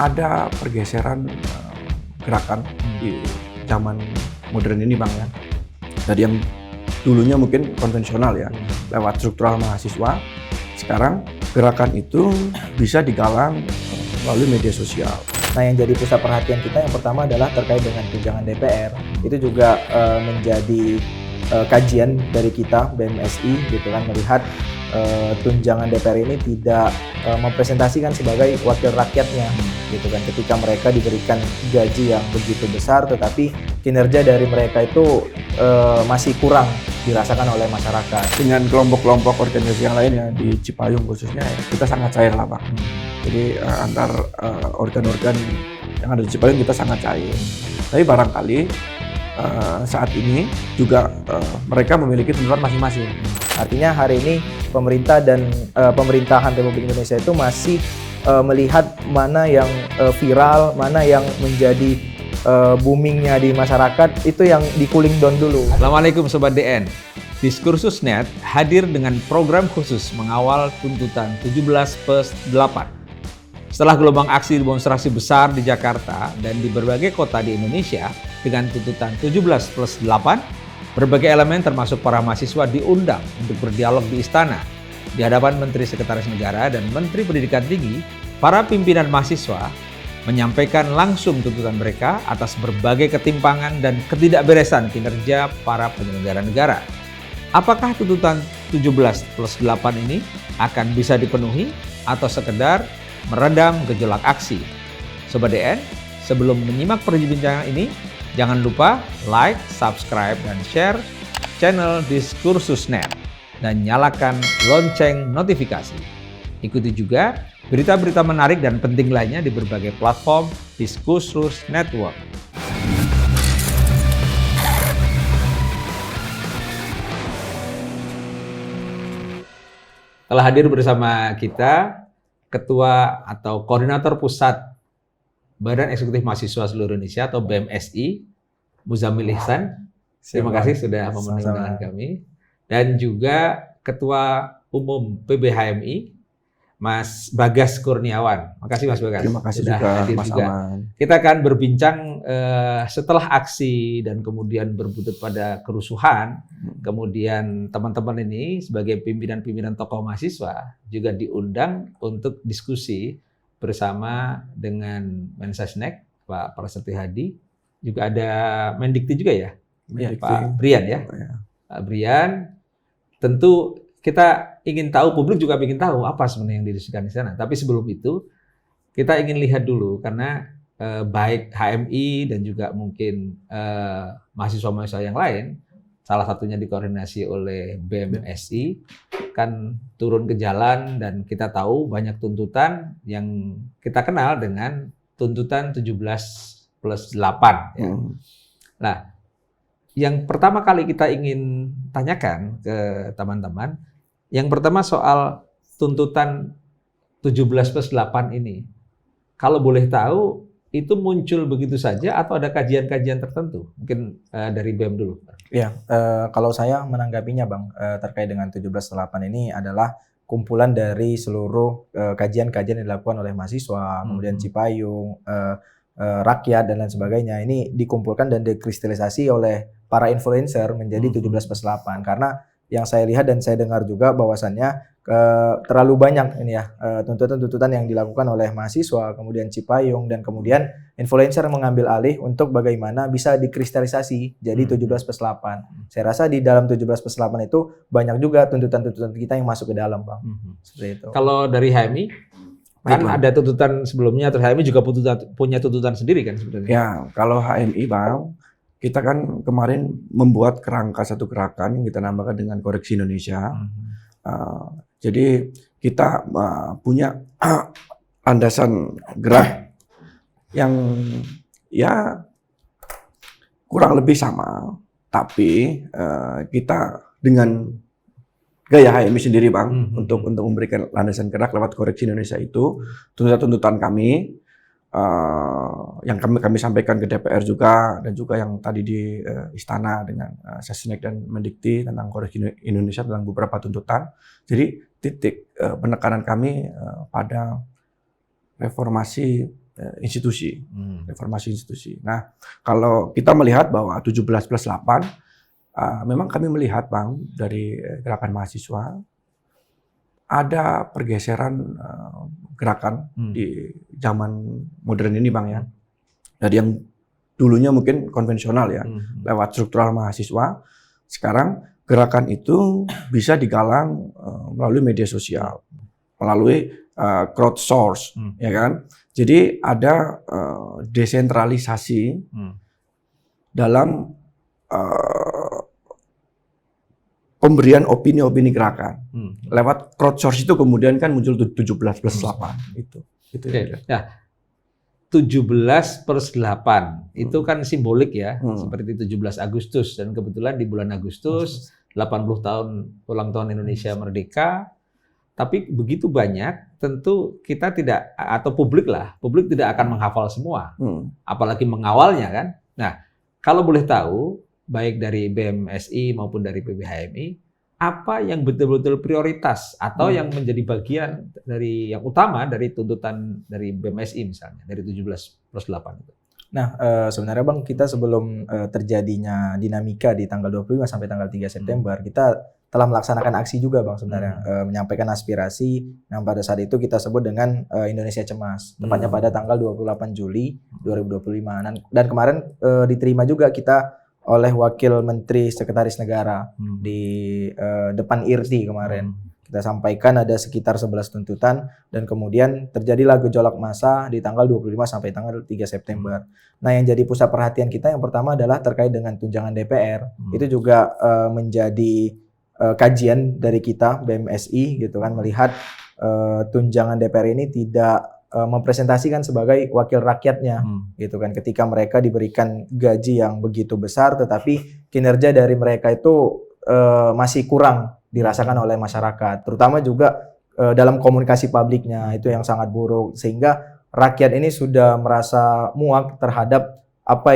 ada pergeseran gerakan di zaman modern ini Bang ya. Dari yang dulunya mungkin konvensional ya, lewat struktural mahasiswa, sekarang gerakan itu bisa digalang melalui media sosial. Nah, yang jadi pusat perhatian kita yang pertama adalah terkait dengan tunjangan DPR. Itu juga menjadi kajian dari kita BMSI gitu kan, melihat tunjangan DPR ini tidak mempresentasikan sebagai wakil rakyatnya gitu kan, ketika mereka diberikan gaji yang begitu besar tetapi kinerja dari mereka itu masih kurang dirasakan oleh masyarakat. Dengan kelompok-kelompok organisasi yang lainnya di Cipayung khususnya kita sangat cair lah Pak. Jadi antar organ-organ yang ada di Cipayung kita sangat cair. Tapi barangkali saat ini juga mereka memiliki tuntutan masing-masing. Artinya hari ini pemerintah dan pemerintahan Republik Indonesia itu masih melihat mana yang viral, mana yang menjadi boomingnya di masyarakat, itu yang di cooling down dulu. Assalamualaikum Sobat DN. Diskursus.net hadir dengan program khusus mengawal tuntutan 17+8. Setelah gelombang aksi demonstrasi besar di Jakarta dan di berbagai kota di Indonesia dengan tuntutan 17+8, berbagai elemen termasuk para mahasiswa diundang untuk berdialog di istana. Di hadapan Menteri Sekretaris Negara dan Menteri Pendidikan Tinggi, para pimpinan mahasiswa menyampaikan langsung tuntutan mereka atas berbagai ketimpangan dan ketidakberesan kinerja para penyelenggara negara. Apakah tuntutan 17+8 ini akan bisa dipenuhi atau sekedar meredam gejolak aksi? Sobat DN, sebelum menyimak perbincangan ini, jangan lupa like, subscribe, dan share channel Diskursus.net dan nyalakan lonceng notifikasi. Ikuti juga berita-berita menarik dan penting lainnya di berbagai platform Diskursus Network. Telah hadir bersama kita Ketua atau Koordinator Pusat Badan Eksekutif Mahasiswa Seluruh Indonesia atau BMSI, Muzamil Ihsan. Terima kasih sudah memenuhi undangan kami. Dan juga Ketua Umum PBHMI, Mas Bagas Kurniawan. Makasih Mas Bagas. Terima kasih sudah juga hadir Mas juga. Aman. Kita akan berbincang setelah aksi dan kemudian berbuntut pada kerusuhan. Kemudian teman-teman ini sebagai pimpinan-pimpinan tokoh mahasiswa juga diundang untuk diskusi bersama dengan Mensesnek, Pak Prasetyo Hadi. Juga ada Mendikti juga ya, Pak Brian ya. Pak Brian, tentu kita ingin tahu, publik juga ingin tahu apa sebenarnya yang didiskusikan di sana. Tapi sebelum itu, kita ingin lihat dulu karena baik HMI dan juga mungkin mahasiswa-mahasiswa yang lain, salah satunya dikoordinasi oleh BMSI, kan turun ke jalan dan kita tahu banyak tuntutan yang kita kenal dengan tuntutan 17+8. Ya. Nah, yang pertama kali kita ingin tanyakan ke teman-teman, yang pertama soal tuntutan 17+8 ini. Kalau boleh tahu, itu muncul begitu saja atau ada kajian-kajian tertentu? Mungkin dari BEM dulu. Ya, kalau saya menanggapinya Bang, terkait dengan 17+8 ini adalah kumpulan dari seluruh kajian-kajian yang dilakukan oleh mahasiswa, kemudian Cipayung, rakyat dan lain sebagainya. Ini dikumpulkan dan dikristalisasi oleh para influencer menjadi 17+8. Karena yang saya lihat dan saya dengar juga bahwasannya terlalu banyak ini ya tuntutan-tuntutan yang dilakukan oleh mahasiswa, kemudian Cipayung, dan kemudian influencer mengambil alih untuk bagaimana bisa dikristalisasi jadi 17+8. Saya rasa di dalam 17+8 itu banyak juga tuntutan-tuntutan kita yang masuk ke dalam Bang. Seperti itu. Kalau dari HMI, kan ada tuntutan sebelumnya, terus HMI juga punya tuntutan sendiri kan sebenarnya? Ya, kalau HMI Bang, kita kan kemarin membuat kerangka satu gerakan yang kita namakan dengan Koreksi Indonesia. Jadi kita punya landasan gerak yang ya kurang lebih sama, tapi kita dengan gaya HMI sendiri Bang untuk memberikan landasan gerak lewat Koreksi Indonesia itu tuntutan-tuntutan kami. Yang kami sampaikan ke DPR juga dan juga yang tadi di istana dengan Sesnek dan Mendikti tentang Koreksi Indonesia tentang beberapa tuntutan. Jadi titik penekanan kami pada reformasi institusi, reformasi institusi. Nah, kalau kita melihat bahwa 17+8, memang kami melihat Bang dari gerakan mahasiswa ada pergeseran gerakan di zaman modern ini Bang ya. Dari yang dulunya mungkin konvensional ya, lewat struktural mahasiswa, sekarang gerakan itu bisa digalang melalui media sosial, melalui crowdsource, ya kan. Jadi ada desentralisasi dalam pemberian opini-opini gerakan. Lewat crowdsource itu kemudian kan muncul 17+8 itu. Oke. Nah, 17+8 itu kan simbolik ya, seperti 17 Agustus, dan kebetulan di bulan Agustus 80 tahun ulang tahun Indonesia merdeka. Tapi begitu banyak, tentu kita tidak, atau publik tidak akan menghafal semua, apalagi mengawalnya kan. Nah, kalau boleh tahu, baik dari BMSI maupun dari PBHMI, apa yang betul-betul prioritas atau yang menjadi bagian dari yang utama dari tuntutan dari BMSI misalnya, dari 17+8 itu? Nah, sebenarnya Bang, kita sebelum terjadinya dinamika di tanggal 25 sampai tanggal 3 September, kita telah melaksanakan aksi juga Bang sebenarnya, menyampaikan aspirasi yang pada saat itu kita sebut dengan Indonesia Cemas, tepatnya pada tanggal 28 Juli 2025. Dan kemarin diterima juga kita oleh Wakil Menteri Sekretaris Negara di depan IRTI kemarin. Kita sampaikan ada sekitar 11 tuntutan dan kemudian terjadilah gejolak massa di tanggal 25 sampai tanggal 3 September. Nah, yang jadi pusat perhatian kita yang pertama adalah terkait dengan tunjangan DPR. Itu juga menjadi kajian dari kita BMSI gitu kan, melihat tunjangan DPR ini tidak mempresentasikan sebagai wakil rakyatnya gitu kan, ketika mereka diberikan gaji yang begitu besar tetapi kinerja dari mereka itu masih kurang dirasakan oleh masyarakat, terutama juga dalam komunikasi publiknya itu yang sangat buruk, sehingga rakyat ini sudah merasa muak terhadap apa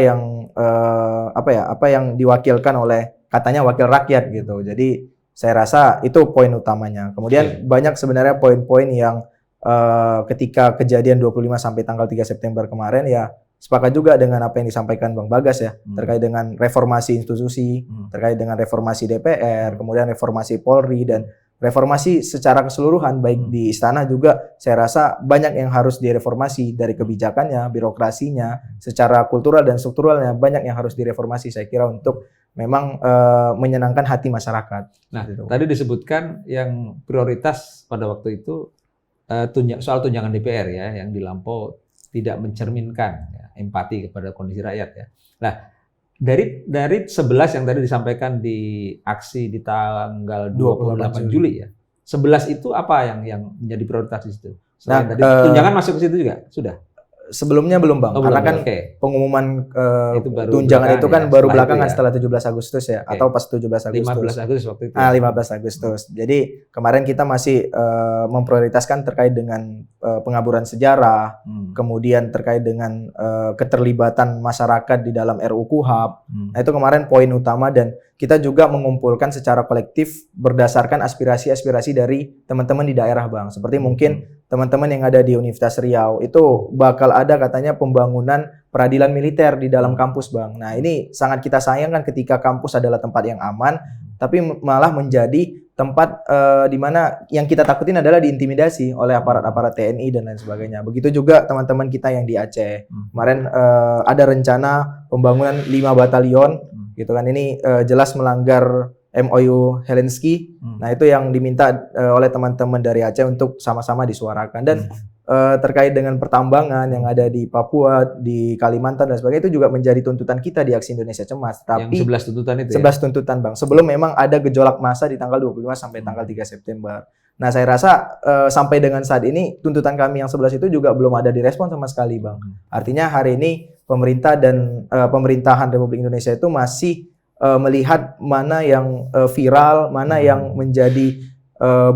yang diwakilkan oleh katanya wakil rakyat gitu. Jadi saya rasa itu poin utamanya. Kemudian banyak sebenarnya poin-poin yang ketika kejadian 25 sampai tanggal 3 September kemarin ya sepakat juga dengan apa yang disampaikan Bang Bagas ya, terkait dengan reformasi institusi, terkait dengan reformasi DPR, kemudian reformasi Polri dan reformasi secara keseluruhan baik di istana juga saya rasa banyak yang harus direformasi dari kebijakannya, birokrasinya, secara kultural dan strukturalnya banyak yang harus direformasi saya kira untuk memang menyenangkan hati masyarakat. Nah, tadi disebutkan yang prioritas pada waktu itu soal tunjangan DPR ya, yang dilampau tidak mencerminkan ya, empati kepada kondisi rakyat ya. Nah, dari 11 yang tadi disampaikan di aksi di tanggal 28 Juli ya, 11 itu apa yang menjadi prioritas di situ? Selain tadi tunjangan masuk ke situ juga sudah? Sebelumnya belum Bang, karena kan pengumuman tunjangan itu kan baru belakangan setelah 17 Agustus ya, atau pas 17 Agustus. 15 Agustus waktu itu. 15 Agustus. Jadi kemarin kita masih memprioritaskan terkait dengan pengaburan sejarah, kemudian terkait dengan keterlibatan masyarakat di dalam RUU KUHAP. Nah itu kemarin poin utama dan kita juga mengumpulkan secara kolektif berdasarkan aspirasi-aspirasi dari teman-teman di daerah Bang. Seperti mungkin teman-teman yang ada di Universitas Riau itu bakal ada katanya pembangunan peradilan militer di dalam kampus Bang. Nah ini sangat kita sayangkan ketika kampus adalah tempat yang aman, tapi malah menjadi tempat di mana yang kita takutin adalah diintimidasi oleh aparat-aparat TNI dan lain sebagainya. Begitu juga teman-teman kita yang di Aceh. Kemarin ada rencana pembangunan 5 batalion gitu kan. Ini jelas melanggar MOU Helsinki. Nah, itu yang diminta oleh teman-teman dari Aceh untuk sama-sama disuarakan. Dan terkait dengan pertambangan yang ada di Papua, di Kalimantan dan sebagainya itu juga menjadi tuntutan kita di Aksi Indonesia Cemas. Tapi yang 11 tuntutan itu 11 tuntutan Bang. Sebelum memang ada gejolak massa di tanggal 25 sampai tanggal 3 September. Nah, saya rasa sampai dengan saat ini tuntutan kami yang 11 itu juga belum ada direspon sama sekali Bang. Artinya hari ini pemerintah dan pemerintahan Republik Indonesia itu masih melihat mana yang viral, mana yang menjadi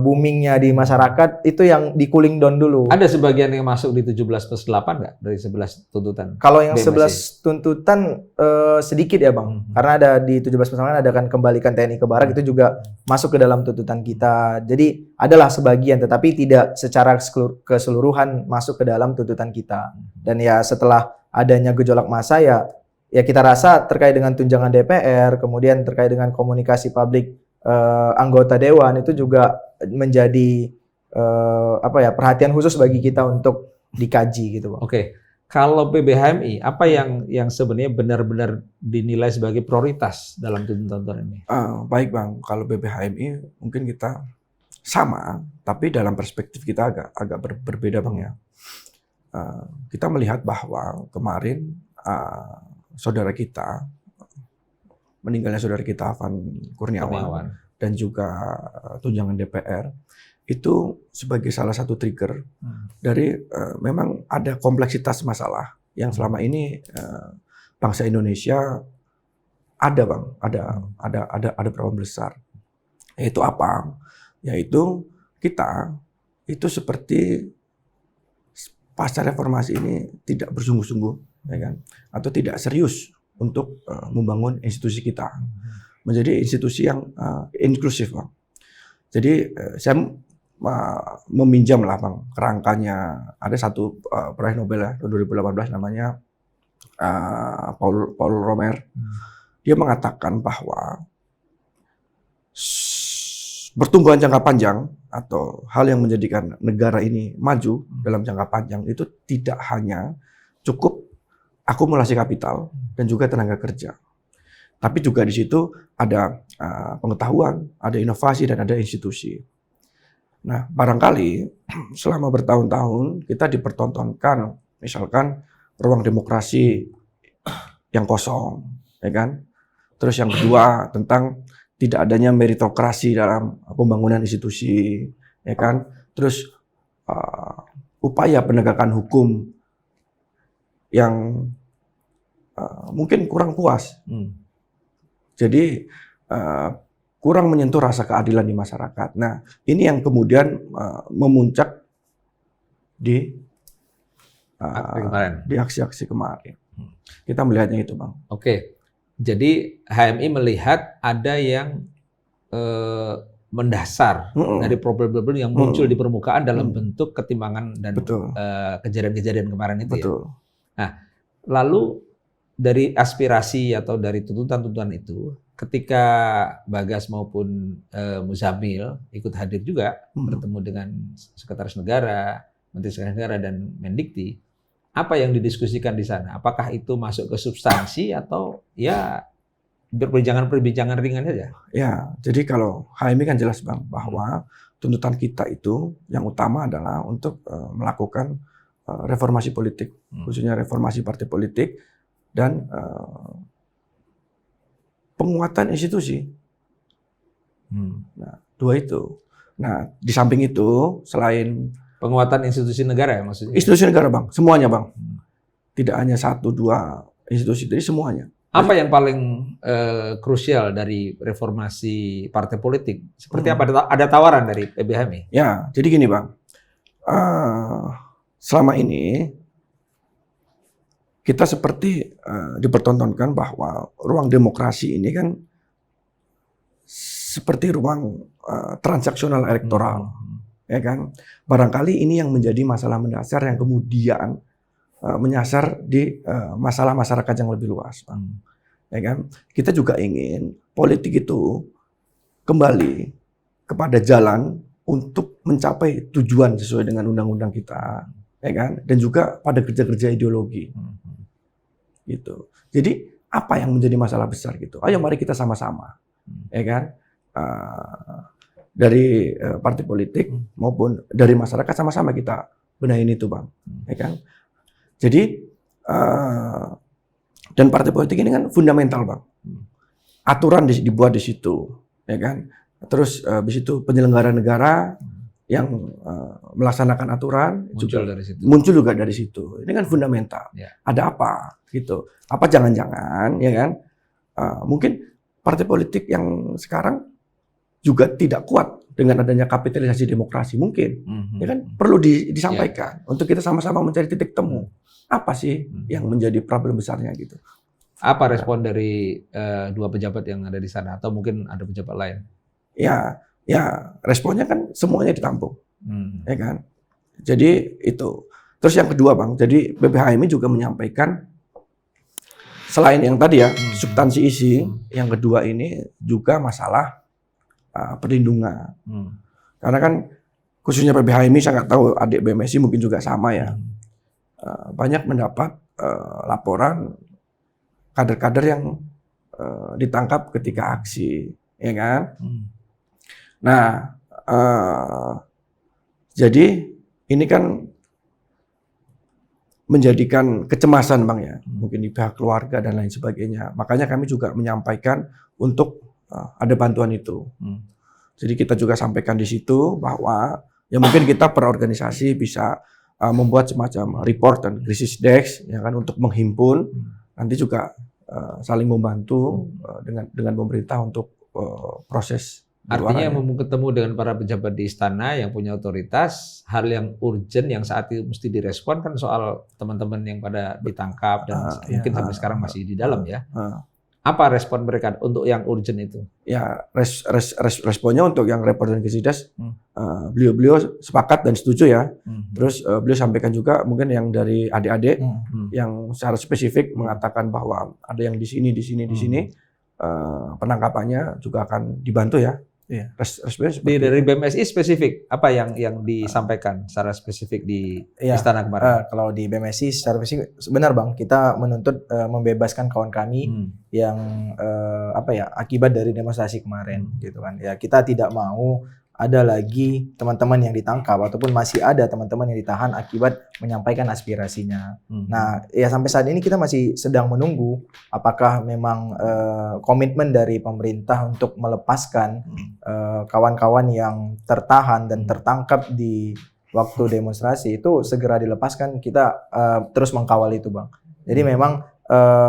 boomingnya di masyarakat itu yang di cooling down dulu. Ada sebagian yang masuk di 17+8 nggak dari 11 tuntutan? Kalau yang BMSI? 11 tuntutan sedikit ya Bang, karena ada di 17 ada kan kembalikan TNI ke Barak itu juga masuk ke dalam tuntutan kita. Jadi adalah sebagian, tetapi tidak secara keseluruhan masuk ke dalam tuntutan kita. Dan ya setelah adanya gejolak massa ya kita rasa terkait dengan tunjangan DPR, kemudian terkait dengan komunikasi publik anggota dewan itu juga menjadi perhatian khusus bagi kita untuk dikaji gitu Bang. Oke. Kalau PBHMI, apa yang sebenarnya benar-benar dinilai sebagai prioritas dalam tuntutan ini? Baik Bang, kalau BBHMI mungkin kita sama, tapi dalam perspektif kita agak berbeda Bang ya. Kita melihat bahwa kemarin meninggalnya saudara kita Afan Kurniawan dan juga tunjangan DPR itu sebagai salah satu trigger dari memang ada kompleksitas masalah yang selama ini bangsa Indonesia ada Bang, ada problem besar. Yaitu apa? Yaitu kita itu seperti pasca reformasi ini tidak bersungguh-sungguh, ya kan? Atau tidak serius untuk membangun institusi kita menjadi institusi yang inklusif, Bang. Jadi saya meminjam lah, Bang, kerangkanya. Ada satu peraih Nobel ya, tahun 2018 namanya Paul Romer. Dia mengatakan bahwa pertumbuhan jangka panjang atau hal yang menjadikan negara ini maju dalam jangka panjang itu tidak hanya cukup akumulasi kapital dan juga tenaga kerja. Tapi juga di situ ada pengetahuan, ada inovasi, dan ada institusi. Nah, barangkali selama bertahun-tahun kita dipertontonkan, misalkan ruang demokrasi yang kosong, ya kan? Terus yang kedua tentang tidak adanya meritokrasi dalam pembangunan institusi, ya kan? Terus upaya penegakan hukum yang mungkin kurang puas. Jadi kurang menyentuh rasa keadilan di masyarakat. Nah, ini yang kemudian memuncak di aksi-aksi kemarin. Kita melihatnya itu, Bang. Oke. Jadi HMI melihat ada yang mendasar dari problem-problem yang muncul di permukaan dalam bentuk ketimpangan dan kejadian-kejadian kemarin itu. Betul. Ya. Nah, lalu dari aspirasi atau dari tuntutan-tuntutan itu, ketika Bagas maupun Muzamil ikut hadir juga bertemu dengan Sekretaris Negara, Menteri Sekretaris Negara, dan Mendikti, apa yang didiskusikan di sana? Apakah itu masuk ke substansi atau ya perbincangan ringan saja? Ya, jadi kalau HMI kan jelas, Bang, bahwa tuntutan kita itu yang utama adalah untuk melakukan reformasi politik, khususnya reformasi partai politik dan penguatan institusi. Nah, dua itu. Nah, di samping itu, selain penguatan institusi negara ya maksudnya? Institusi negara, Bang. Semuanya, Bang. Tidak hanya satu, dua institusi, jadi semuanya. Apa yang paling krusial dari reformasi partai politik? Seperti apa? Ada tawaran dari PBHMI? Ya, jadi gini, Bang. Selama ini kita seperti dipertontonkan bahwa ruang demokrasi ini kan seperti ruang transaksional elektoral, ya kan? Barangkali ini yang menjadi masalah mendasar yang kemudian menyasar di masalah masyarakat yang lebih luas, Bang. Ya kan? Kita juga ingin politik itu kembali kepada jalan untuk mencapai tujuan sesuai dengan undang-undang kita, ya kan? Dan juga pada kerja-kerja ideologi. Gitu. Jadi apa yang menjadi masalah besar gitu? Ayo mari kita sama-sama, ya kan? Dari partai politik maupun dari masyarakat sama-sama kita benahin itu, Bang, ya kan? Jadi dan partai politik ini kan fundamental, Bang. Aturan dibuat di situ, ya kan? Terus habis itu penyelenggara negara yang melaksanakan aturan muncul juga dari situ. Ini kan fundamental. Ya. Ada apa gitu? Apa jangan-jangan, ya kan? Mungkin partai politik yang sekarang juga tidak kuat dengan adanya kapitalisasi demokrasi mungkin. Ya kan perlu disampaikan untuk kita sama-sama mencari titik temu. Apa sih yang menjadi problem besarnya gitu? Apa respon dari dua pejabat yang ada di sana atau mungkin ada pejabat lain? Ya responnya kan semuanya ditampung, ya kan. Jadi itu. Terus yang kedua Bang, jadi BPHMI juga menyampaikan selain yang tadi ya substansi isi, yang kedua ini juga masalah perlindungan. Karena kan khususnya PBHMI, saya nggak tahu adik BMSI mungkin juga sama ya. Banyak mendapat laporan kader-kader yang ditangkap ketika aksi, ya kan? Nah, jadi ini kan menjadikan kecemasan Bang ya, mungkin di pihak keluarga dan lain sebagainya. Makanya kami juga menyampaikan untuk ada bantuan itu. Jadi kita juga sampaikan di situ bahwa ya mungkin kita per organisasi bisa membuat semacam report dan krisis desk ya kan untuk menghimpun, nanti juga saling membantu dengan pemerintah untuk proses. Artinya mau ketemu dengan para pejabat di istana yang punya otoritas, hal yang urgent yang saat itu mesti direspon kan soal teman-teman yang pada ditangkap dan mungkin sampai sekarang masih di dalam ya. Apa respon mereka untuk yang urgent itu? Ya, responnya untuk yang report dan kesidas, beliau sepakat dan setuju ya. Terus beliau sampaikan juga mungkin yang dari adik-adik yang secara spesifik mengatakan bahwa ada yang di sini, penangkapannya juga akan dibantu ya. Iya. Dari BMSI spesifik apa yang disampaikan secara spesifik di istana kemarin? Kalau di BMSI secara spesifik benar Bang, kita menuntut membebaskan kawan kami yang akibat dari demonstrasi kemarin gitu kan. Ya kita tidak mau ada lagi teman-teman yang ditangkap ataupun masih ada teman-teman yang ditahan akibat menyampaikan aspirasinya. Nah, ya sampai saat ini kita masih sedang menunggu apakah memang komitmen dari pemerintah untuk melepaskan kawan-kawan yang tertahan dan tertangkap di waktu demonstrasi itu segera dilepaskan. Kita terus mengkawal itu, Bang. Jadi memang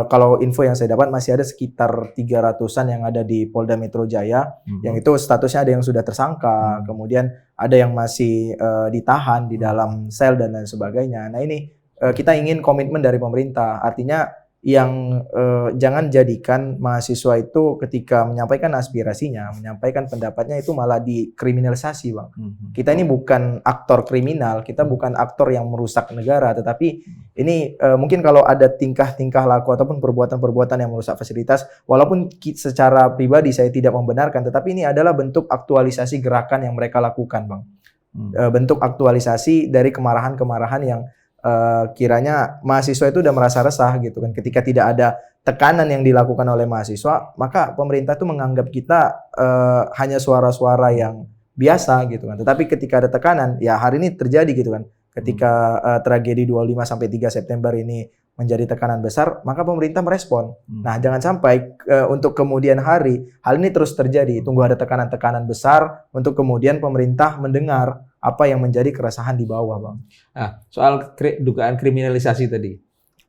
kalau info yang saya dapat masih ada sekitar 300-an yang ada di Polda Metro Jaya, yang itu statusnya ada yang sudah tersangka, kemudian ada yang masih ditahan di dalam sel dan lain sebagainya. Nah ini kita ingin komitmen dari pemerintah, artinya yang jangan jadikan mahasiswa itu ketika menyampaikan aspirasinya, menyampaikan pendapatnya itu malah dikriminalisasi, Bang. Kita ini bukan aktor kriminal, kita bukan aktor yang merusak negara, tetapi ini mungkin kalau ada tingkah-tingkah laku ataupun perbuatan-perbuatan yang merusak fasilitas, walaupun secara pribadi saya tidak membenarkan, tetapi ini adalah bentuk aktualisasi gerakan yang mereka lakukan, Bang. Bentuk aktualisasi dari kemarahan-kemarahan yang kiranya mahasiswa itu udah merasa resah gitu kan. Ketika tidak ada tekanan yang dilakukan oleh mahasiswa, maka pemerintah itu menganggap kita hanya suara-suara yang biasa gitu kan. Tetapi ketika ada tekanan, ya hari ini terjadi gitu kan. Ketika tragedi 25 sampai 3 September ini menjadi tekanan besar, maka pemerintah merespon. Nah, jangan sampai untuk kemudian hari hal ini terus terjadi. Tunggu ada tekanan-tekanan besar untuk kemudian pemerintah mendengar apa yang menjadi keresahan di bawah, Bang. Nah, soal dugaan kriminalisasi tadi,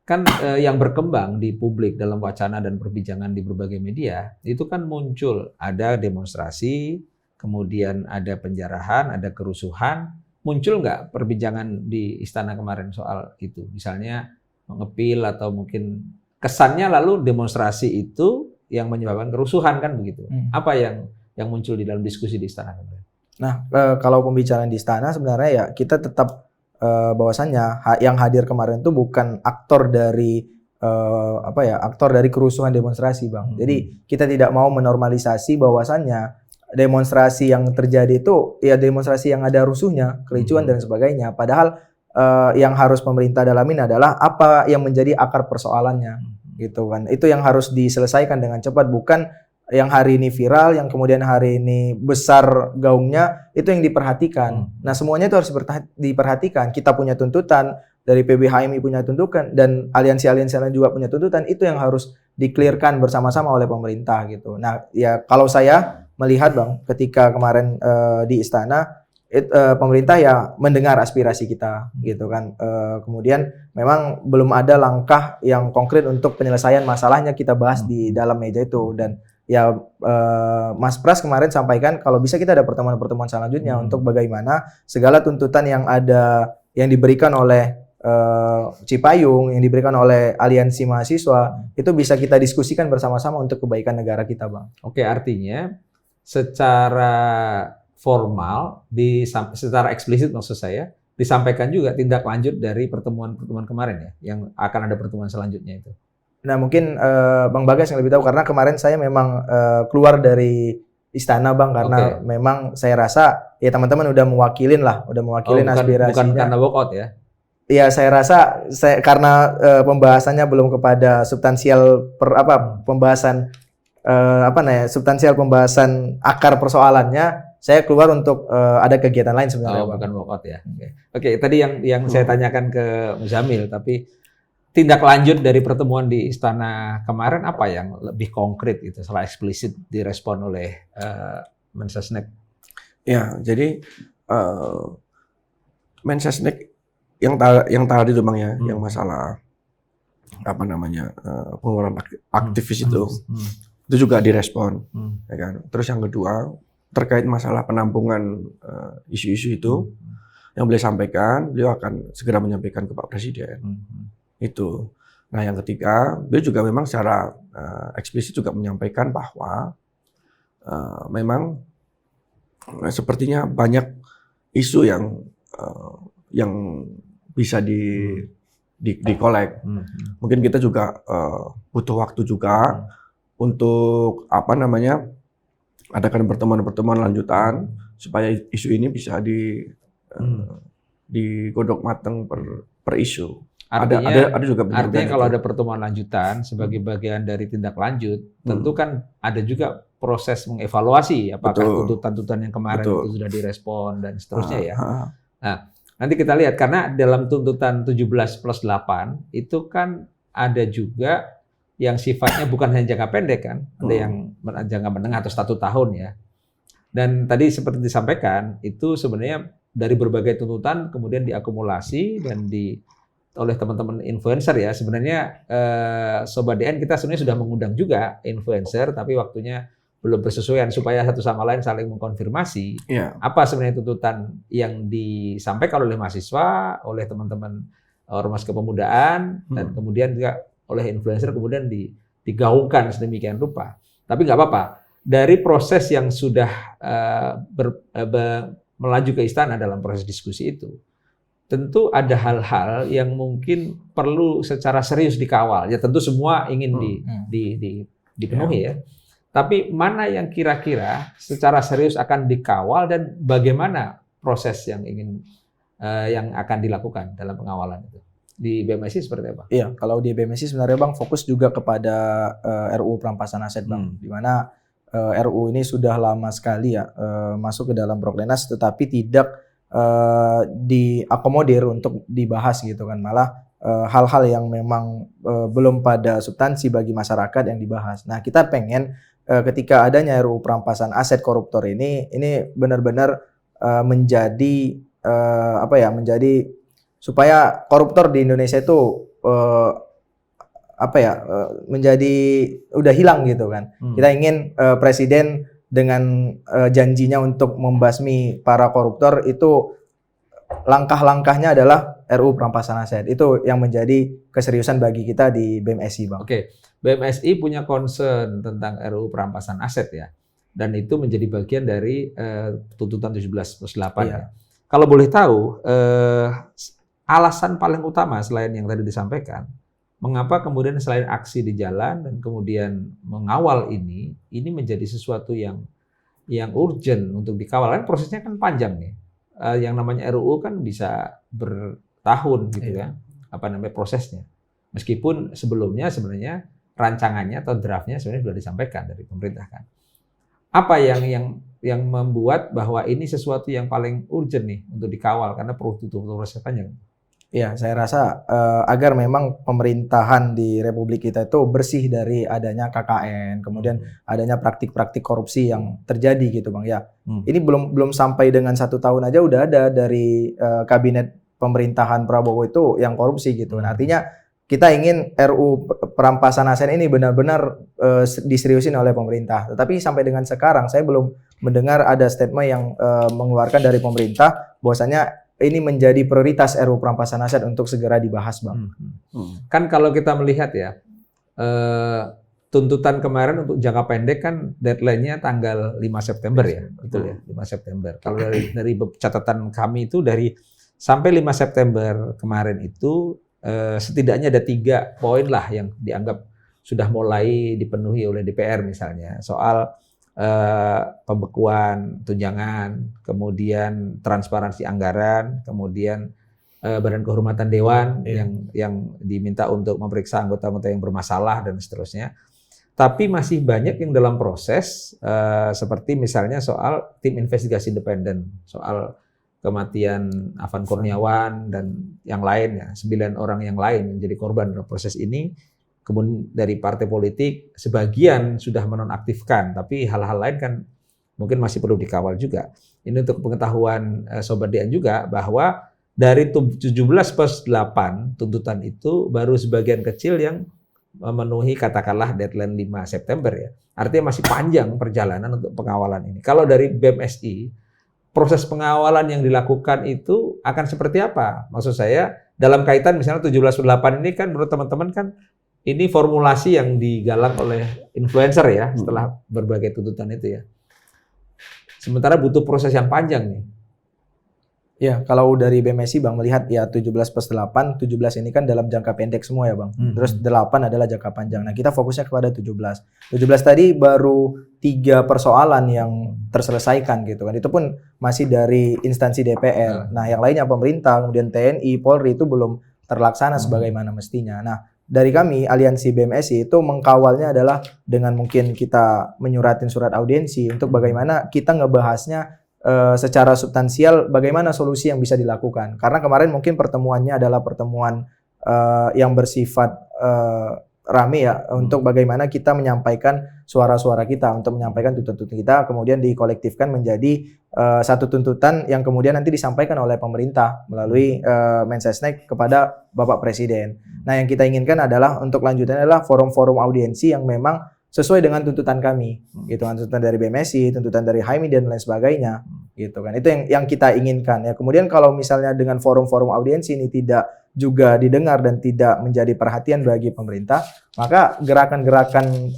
kan yang berkembang di publik dalam wacana dan perbincangan di berbagai media, itu kan muncul ada demonstrasi, kemudian ada penjarahan, ada kerusuhan. Muncul nggak perbincangan di istana kemarin soal itu? Misalnya mengepil atau mungkin kesannya lalu demonstrasi itu yang menyebabkan kerusuhan kan begitu. Apa yang muncul di dalam diskusi di istana kemarin? Nah, kalau pembicaraan di istana sebenarnya ya kita tetap bahwasannya yang hadir kemarin itu bukan aktor dari aktor dari kerusuhan demonstrasi, Bang. Jadi kita tidak mau menormalisasi bahwasannya demonstrasi yang terjadi itu ya demonstrasi yang ada rusuhnya, kericuan dan sebagainya. Padahal yang harus pemerintah dalamin adalah apa yang menjadi akar persoalannya, gitu kan. Itu yang harus diselesaikan dengan cepat, bukan yang hari ini viral, yang kemudian hari ini besar gaungnya, itu yang diperhatikan. Nah, semuanya itu harus diperhatikan. Kita punya tuntutan, dari PBHMI punya tuntutan, dan aliansi-aliansi lain juga punya tuntutan. Itu yang harus di-clearkan bersama-sama oleh pemerintah gitu. Nah, ya kalau saya melihat, Bang, ketika kemarin di istana, pemerintah ya mendengar aspirasi kita gitu kan. Kemudian memang belum ada langkah yang konkret untuk penyelesaian masalahnya kita bahas di dalam meja itu, dan ya Mas Pras kemarin sampaikan kalau bisa kita ada pertemuan-pertemuan selanjutnya untuk bagaimana segala tuntutan yang yang diberikan oleh Cipayung, yang diberikan oleh aliansi mahasiswa itu bisa kita diskusikan bersama-sama untuk kebaikan negara kita, Bang. Oke, artinya secara formal, secara eksplisit maksud saya, disampaikan juga tindak lanjut dari pertemuan-pertemuan kemarin ya, yang akan ada pertemuan selanjutnya itu. Nah mungkin Bang Bagas yang lebih tahu karena kemarin saya memang keluar dari istana, Bang, karena memang saya rasa ya teman-teman udah mewakilin aspirasinya. Bukan karena walkout ya? Iya, saya rasa karena pembahasannya belum kepada substansial substansial pembahasan akar persoalannya, saya keluar untuk ada kegiatan lain sebenarnya. Bukan walkout ya. Oke, tadi yang saya tanyakan ke Muzamil, tapi tindak lanjut dari pertemuan di istana kemarin apa yang lebih konkret gitu, setelah eksplisit direspon oleh Mensesnek? Ya, jadi Mensesnek yang tadi itu Bang ya, yang masalah pengeluaran aktivis itu juga direspon, ya kan. Terus yang kedua terkait masalah penampungan isu-isu itu yang beliau sampaikan, beliau akan segera menyampaikan ke Pak Presiden. Itu. Nah yang ketiga, beliau juga memang secara eksplisit juga menyampaikan bahwa memang sepertinya banyak isu yang bisa dikolek. Mungkin kita juga butuh waktu juga untuk adakan pertemuan-pertemuan lanjutan supaya isu ini bisa digodok matang per isu. Ada juga artinya kalau ada pertemuan lanjutan sebagai bagian dari tindak lanjut, tentu kan ada juga proses mengevaluasi apakah tuntutan-tuntutan yang kemarin itu sudah direspon dan seterusnya ya. Nah, nanti kita lihat karena dalam tuntutan 17+8 itu kan ada juga yang sifatnya bukan hanya jangka pendek kan, ada yang jangka menengah atau 1 tahun ya. Dan tadi seperti disampaikan itu sebenarnya dari berbagai tuntutan kemudian diakumulasi dan oleh teman-teman influencer ya. Sebenarnya Sobat DN kita sebenarnya sudah mengundang juga influencer tapi waktunya belum bersesuaian supaya satu sama lain saling mengkonfirmasi apa sebenarnya tuntutan yang disampaikan oleh mahasiswa, oleh teman-teman Ormas Kepemudaan dan kemudian juga oleh influencer kemudian digaungkan sedemikian rupa. Tapi nggak apa-apa. Dari proses yang sudah melaju ke istana dalam proses diskusi itu, tentu ada hal-hal yang mungkin perlu secara serius dikawal. Ya tentu semua ingin dipenuhi ya. Tapi mana yang kira-kira secara serius akan dikawal dan bagaimana proses yang akan dilakukan dalam pengawalan itu? Di BMSI seperti apa? Iya, kalau di BMSI sebenarnya Bang fokus juga kepada RUU perampasan aset Bang, di mana RUU ini sudah lama sekali ya masuk ke dalam Proklenas tetapi tidak diakomodir untuk dibahas gitu kan, malah hal-hal yang memang belum pada substansi bagi masyarakat yang dibahas. Nah kita pengen ketika adanya RUU perampasan aset koruptor ini benar-benar menjadi menjadi supaya koruptor di Indonesia itu menjadi udah hilang gitu kan. Kita ingin presiden dengan janjinya untuk membasmi para koruptor itu langkah-langkahnya adalah RUU perampasan aset. Itu yang menjadi keseriusan bagi kita di BMSI, Bang. Oke. BMSI punya concern tentang RUU perampasan aset ya. Dan itu menjadi bagian dari tuntutan 17+8 ya. Kalau boleh tahu, alasan paling utama selain yang tadi disampaikan, mengapa kemudian selain aksi di jalan dan kemudian mengawal ini menjadi sesuatu yang urgent untuk dikawal. Kan prosesnya kan panjang nih. Yang namanya RUU kan bisa bertahun gitu kan, prosesnya. Meskipun sebelumnya sebenarnya rancangannya atau draftnya sebenarnya sudah disampaikan dari pemerintah kan. Apa yang membuat bahwa ini sesuatu yang paling urgent nih untuk dikawal karena perlu proses panjang? Ya, saya rasa agar memang pemerintahan di Republik kita itu bersih dari adanya KKN, kemudian adanya praktik-praktik korupsi yang terjadi gitu, Bang. Ya, ini belum sampai dengan 1 tahun aja udah ada dari kabinet pemerintahan Prabowo itu yang korupsi gitu. Nah, artinya kita ingin RU perampasan aset ini benar-benar diseriusin oleh pemerintah. Tetapi sampai dengan sekarang saya belum mendengar ada statement yang mengeluarkan dari pemerintah bahwasanya ini menjadi prioritas RU perampasan aset untuk segera dibahas, Bang. Kan kalau kita melihat ya, tuntutan kemarin untuk jangka pendek kan deadline-nya tanggal 5 September ya, betul ya, 5 September. Kalau dari catatan kami itu sampai 5 September kemarin itu setidaknya ada 3 poin lah yang dianggap sudah mulai dipenuhi oleh DPR misalnya. Soal pembekuan tunjangan, kemudian transparansi anggaran, kemudian Badan Kehormatan Dewan yang diminta untuk memeriksa anggota-anggota yang bermasalah dan seterusnya. Tapi masih banyak yang dalam proses, seperti misalnya soal tim investigasi independen, soal kematian Afan Kurniawan dan yang lainnya, 9 orang yang lain yang jadi korban dalam proses ini. Kemudian dari partai politik, sebagian sudah menonaktifkan, tapi hal-hal lain kan mungkin masih perlu dikawal juga. Ini untuk pengetahuan Sobat DN juga, bahwa dari 17+8 tuntutan itu baru sebagian kecil yang memenuhi katakanlah deadline 5 September ya. Artinya masih panjang perjalanan untuk pengawalan ini. Kalau dari BMSI, proses pengawalan yang dilakukan itu akan seperti apa? Maksud saya dalam kaitan misalnya 17+8 ini kan menurut teman-teman kan ini formulasi yang digalang oleh influencer ya setelah berbagai tuntutan itu ya. Sementara butuh proses yang panjang nih. Ya, kalau dari BMSI Bang melihat ya 17+8, 17 ini kan dalam jangka pendek semua ya Bang. Terus 8 adalah jangka panjang. Nah, kita fokusnya kepada 17. 17 tadi baru 3 persoalan yang terselesaikan gitu kan. Itu pun masih dari instansi DPR. Nah, yang lainnya pemerintah, kemudian TNI, Polri itu belum terlaksana sebagaimana mestinya. Nah, dari kami aliansi BMSI itu mengkawalnya adalah dengan mungkin kita menyuratin surat audiensi untuk bagaimana kita ngebahasnya secara substansial bagaimana solusi yang bisa dilakukan. Karena kemarin mungkin pertemuannya adalah pertemuan yang bersifat rame ya untuk bagaimana kita menyampaikan suara-suara kita, untuk menyampaikan tuntutan kita, kemudian dikolektifkan menjadi satu tuntutan yang kemudian nanti disampaikan oleh pemerintah melalui Mensesnek kepada Bapak Presiden. Nah, yang kita inginkan adalah untuk lanjutannya adalah forum-forum audiensi yang memang sesuai dengan tuntutan kami, gitu kan, tuntutan dari BMSI, tuntutan dari HMI dan lain sebagainya, gitu kan. Itu yang kita inginkan ya. Kemudian kalau misalnya dengan forum-forum audiensi ini tidak juga didengar dan tidak menjadi perhatian bagi pemerintah, maka gerakan-gerakan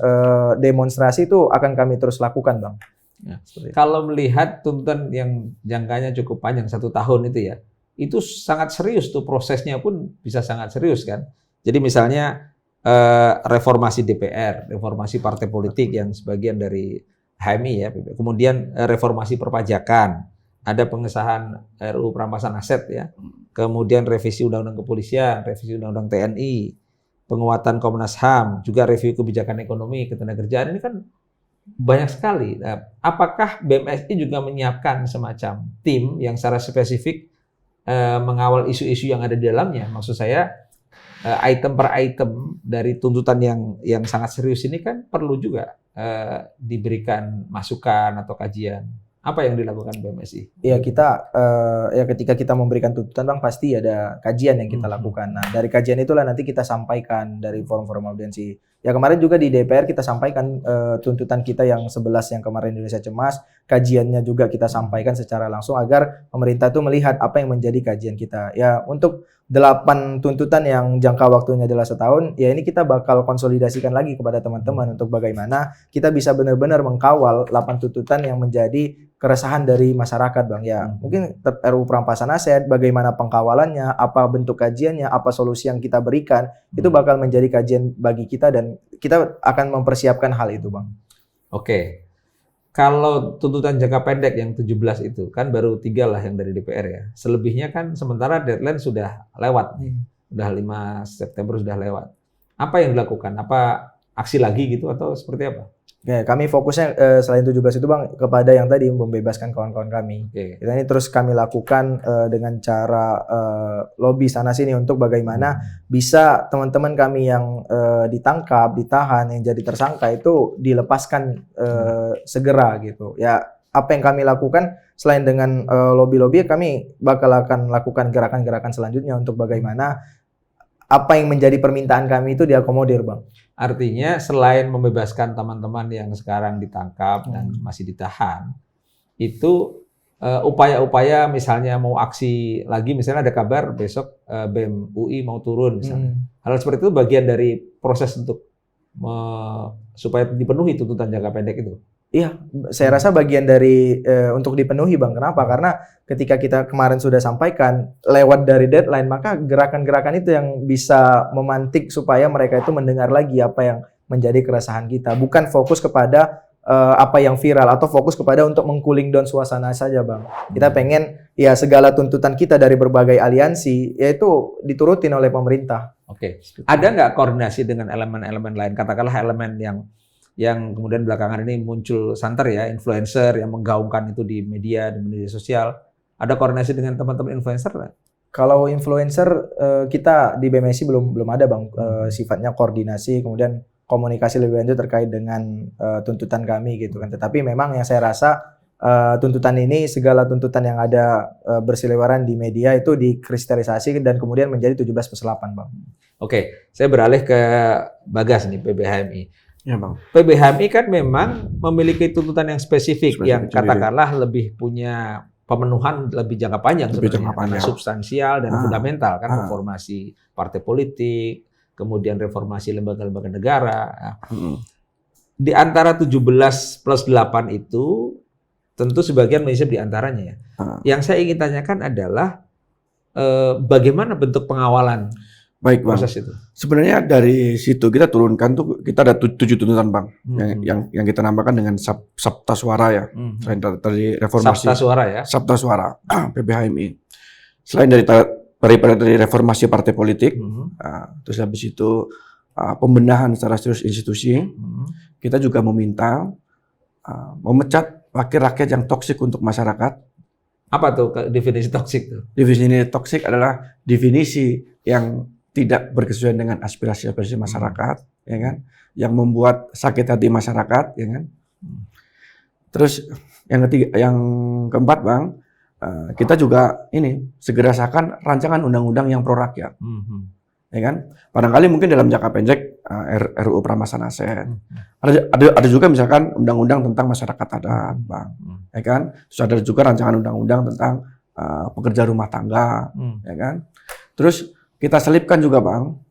demonstrasi itu akan kami terus lakukan, Bang. Ya, kalau melihat tuntutan yang jangkanya cukup panjang 1 tahun itu ya, itu sangat serius tuh, prosesnya pun bisa sangat serius kan. Jadi misalnya reformasi DPR, reformasi partai politik yang sebagian dari HMI ya, kemudian reformasi perpajakan, ada pengesahan RUU perampasan aset ya, kemudian revisi Undang-Undang Kepolisian, revisi Undang-Undang TNI, penguatan Komnas HAM, juga review kebijakan ekonomi, ketenagakerjaan, ini kan banyak sekali. Nah, apakah BMSI juga menyiapkan semacam tim yang secara spesifik mengawal isu-isu yang ada di dalamnya? Maksud saya item per item dari tuntutan yang sangat serius ini kan perlu juga diberikan masukan atau kajian. Apa yang dilakukan BMSI? Ya kita ya ketika kita memberikan tuntutan Bang pasti ada kajian yang kita lakukan. Nah, dari kajian itulah nanti kita sampaikan dari forum-forum audiensi. Ya kemarin juga di DPR kita sampaikan tuntutan kita yang 11 yang kemarin Indonesia Cemas, kajiannya juga kita sampaikan secara langsung agar pemerintah itu melihat apa yang menjadi kajian kita. Ya untuk 8 tuntutan yang jangka waktunya adalah setahun, ya ini kita bakal konsolidasikan lagi kepada teman-teman untuk bagaimana kita bisa benar-benar mengkawal 8 tuntutan yang menjadi keresahan dari masyarakat, Bang. Ya, mungkin RUU perampasan aset, bagaimana pengkawalannya, apa bentuk kajiannya, apa solusi yang kita berikan, itu bakal menjadi kajian bagi kita dan kita akan mempersiapkan hal itu, Bang. Oke. Kalau tuntutan jangka pendek yang 17 itu kan baru 3 lah yang dari DPR ya. Selebihnya kan sementara deadline sudah lewat nih. Udah 5 September sudah lewat. Apa yang dilakukan? Apa aksi lagi gitu atau seperti apa? Ya, kami fokusnya selain 17 itu Bang kepada yang tadi membebaskan kawan-kawan kami. Oke. Kita ini terus kami lakukan dengan cara lobby sana sini untuk bagaimana bisa teman-teman kami yang ditangkap, ditahan, yang jadi tersangka itu dilepaskan segera gitu. Ya, apa yang kami lakukan selain dengan lobby-lobby, kami bakal akan lakukan gerakan-gerakan selanjutnya untuk bagaimana apa yang menjadi permintaan kami itu diakomodir, Bang. Artinya selain membebaskan teman-teman yang sekarang ditangkap dan masih ditahan, itu upaya-upaya misalnya mau aksi lagi, misalnya ada kabar besok BEM UI mau turun misalnya. Hal seperti itu bagian dari proses untuk supaya dipenuhi tuntutan jangka pendek itu. Iya, saya rasa bagian dari untuk dipenuhi, Bang. Kenapa? Karena ketika kita kemarin sudah sampaikan lewat dari deadline, maka gerakan-gerakan itu yang bisa memantik supaya mereka itu mendengar lagi apa yang menjadi keresahan kita. Bukan fokus kepada apa yang viral atau fokus kepada untuk meng-cooling down suasana saja, Bang. Kita pengen ya segala tuntutan kita dari berbagai aliansi yaitu diturutin oleh pemerintah. Oke. Ada nggak koordinasi dengan elemen-elemen lain? Katakanlah elemen yang kemudian belakangan ini muncul santer ya, influencer yang menggaungkan itu di media sosial. Ada koordinasi dengan teman-teman influencer nggak? Kalau influencer kita di BMSI belum ada, Bang, sifatnya koordinasi kemudian komunikasi lebih lanjut terkait dengan tuntutan kami gitu kan. Tetapi memang yang saya rasa tuntutan ini, segala tuntutan yang ada berseliweran di media itu dikristalisasi dan kemudian menjadi 17+8, Bang. Oke, saya beralih ke Bagas nih, PBHMI. Ya, Bang. PBHMI kan memang memiliki tuntutan yang spesifik yang katakanlah lebih punya pemenuhan lebih jangka panjang sebenarnya, karena substansial dan fundamental kan, reformasi partai politik, kemudian reformasi lembaga-lembaga negara. Di antara 17+8 itu tentu sebagian menyisip di antaranya. Yang saya ingin tanyakan adalah bagaimana bentuk pengawalan Baik, Bang. proses itu? Sebenarnya dari situ kita turunkan tuh, kita ada 7 tuntutan, Bang, yang kita namakan dengan Sabta Suara ya. Selain dari reformasi Sabta Suara ya. Sabta Suara PBHMI. Selain dari reformasi partai politik, terus habis itu pembenahan secara serius institusi, kita juga meminta memecat wakil rakyat yang toksik untuk masyarakat. Apa tuh definisi toksik tuh? Definisi toksik adalah definisi yang tidak berkesesuaian dengan aspirasi masyarakat, ya kan? Yang membuat sakit hati masyarakat, ya kan? Terus yang keempat, Bang, kita juga segera sahkan rancangan undang-undang yang pro rakyat, ya kan? Barangkali mungkin dalam jangka pendek RUU perampasan aset, ada juga misalkan undang-undang tentang masyarakat adat, Bang, ya kan? Terus ada juga rancangan undang-undang tentang pekerja rumah tangga, ya kan? Terus kita selipkan juga, Bang,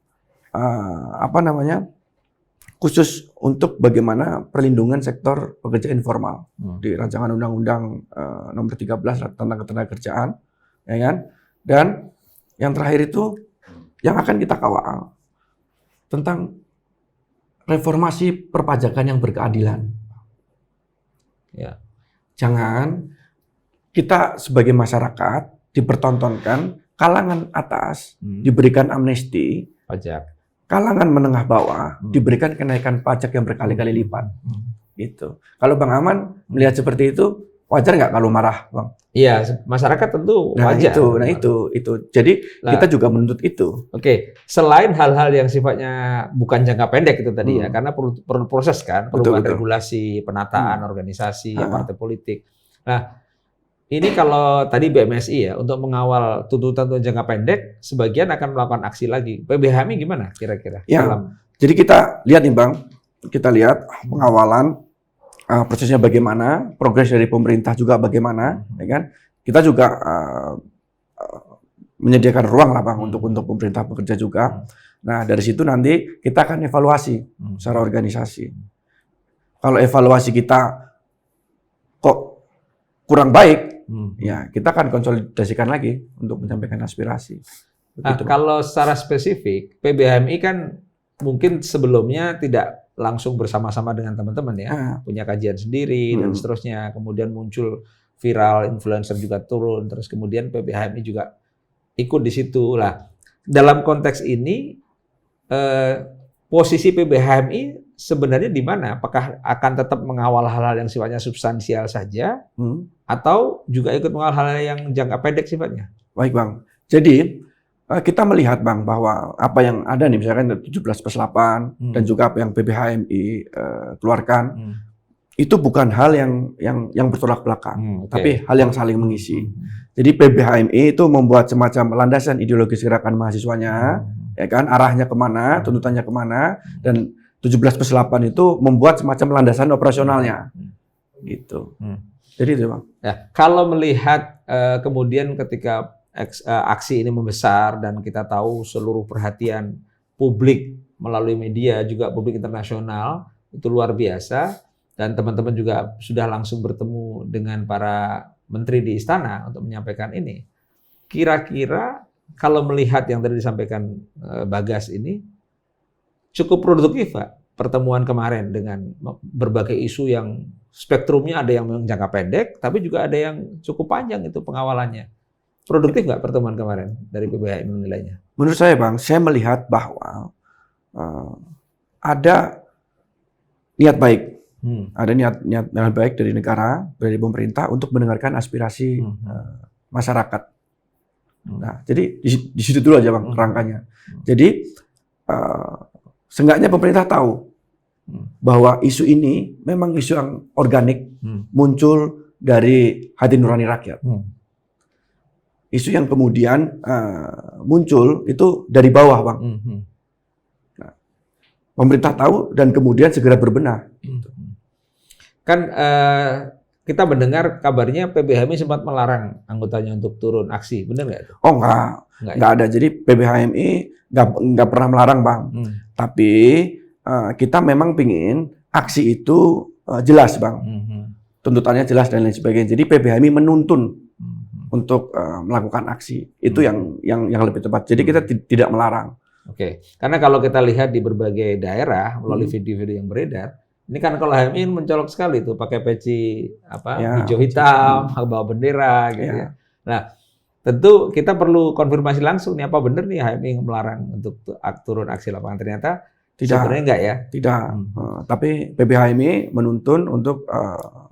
khusus untuk bagaimana perlindungan sektor pekerja informal di rancangan undang-undang nomor 13 tentang ketenagakerjaan, ya kan? Dan yang terakhir itu yang akan kita kawal tentang reformasi perpajakan yang berkeadilan. Ya. Jangan kita sebagai masyarakat dipertontonkan kalangan atas diberikan amnesti Pajak. Kalangan menengah bawah diberikan kenaikan pajak yang berkali-kali lipat. Gitu. Kalau Bang Aman melihat seperti itu, wajar nggak kalau marah, Bang? Iya, masyarakat tentu wajar. Nah itu. Jadi kita juga menuntut itu. Oke, selain hal-hal yang sifatnya bukan jangka pendek itu tadi ya, karena perlu proses kan, perubahan regulasi, penataan organisasi, partai politik. Nah, ini kalau tadi BMSI ya, untuk mengawal tuntutan jangka pendek, sebagian akan melakukan aksi lagi. PBHMI gimana kira-kira? Ya, jadi kita lihat nih, Bang, kita lihat pengawalan prosesnya bagaimana, progres dari pemerintah juga bagaimana, ya kan? Kita juga menyediakan ruang lah, Bang, untuk pemerintah bekerja juga. Nah, dari situ nanti kita akan evaluasi secara organisasi. Kalau evaluasi kita kok kurang baik, ya kita akan konsolidasikan lagi untuk menyampaikan aspirasi. Nah, kalau secara spesifik, PBHMI kan mungkin sebelumnya tidak langsung bersama-sama dengan teman-teman ya, punya kajian sendiri dan seterusnya. Kemudian muncul viral, influencer juga turun, terus kemudian PBHMI juga ikut di situ. Lah, dalam konteks ini posisi PBHMI sebenarnya di mana? Apakah akan tetap mengawal hal-hal yang sifatnya substansial saja, atau juga ikut mengawal hal-hal yang jangka pendek sifatnya? Baik, Bang. Jadi kita melihat, Bang, bahwa apa yang ada nih, misalkan 17+8 dan juga apa yang PBHMI keluarkan, itu bukan hal yang bertolak belakang, tapi hal yang saling mengisi. Jadi PBHMI itu membuat semacam landasan ideologis gerakan mahasiswanya, ya kan, arahnya kemana, tuntutannya kemana, dan 17+8 itu membuat semacam landasan operasionalnya, gitu. Jadi itu Bang. Ya, kalau melihat kemudian ketika aksi ini membesar dan kita tahu seluruh perhatian publik melalui media juga publik internasional itu luar biasa dan teman-teman juga sudah langsung bertemu dengan para menteri di istana untuk menyampaikan ini. Kira-kira kalau melihat yang tadi disampaikan Bagas ini cukup produktif Pak pertemuan kemarin dengan berbagai isu yang spektrumnya ada yang jangka pendek tapi juga ada yang cukup panjang itu pengawalannya. Produktif nggak pertemuan kemarin dari PBHMI menilainya? Menurut saya Bang, saya melihat bahwa ada niat baik. Ada niat baik dari negara, dari pemerintah untuk mendengarkan aspirasi masyarakat. Nah, jadi di situ dulu aja Bang rangkanya. Jadi seenggaknya pemerintah tahu bahwa isu ini memang isu yang organik, muncul dari hati nurani rakyat. Isu yang kemudian muncul itu dari bawah Bang. Nah, pemerintah tahu dan kemudian segera berbenah. Kan kita mendengar kabarnya PBHMI sempat melarang anggotanya untuk turun aksi, benar nggak itu? Oh nggak ada. Jadi PBHMI nggak pernah melarang Bang. Tapi kita memang pingin aksi itu jelas Bang. Tuntutannya jelas dan lain sebagainya. Jadi PBHMI menuntun untuk melakukan aksi. Itu yang lebih tepat. Jadi kita tidak melarang. Oke. Karena kalau kita lihat di berbagai daerah melalui video-video yang beredar, ini kan kalau HMI mencolok sekali tuh pakai peci hijau hitam, bawa bendera gitu ya. Nah, tentu kita perlu konfirmasi langsung nih apa benar nih HMI melarang untuk turun aksi lapangan. Ternyata sebenarnya enggak ya? Tidak. Tapi PBHMI menuntun untuk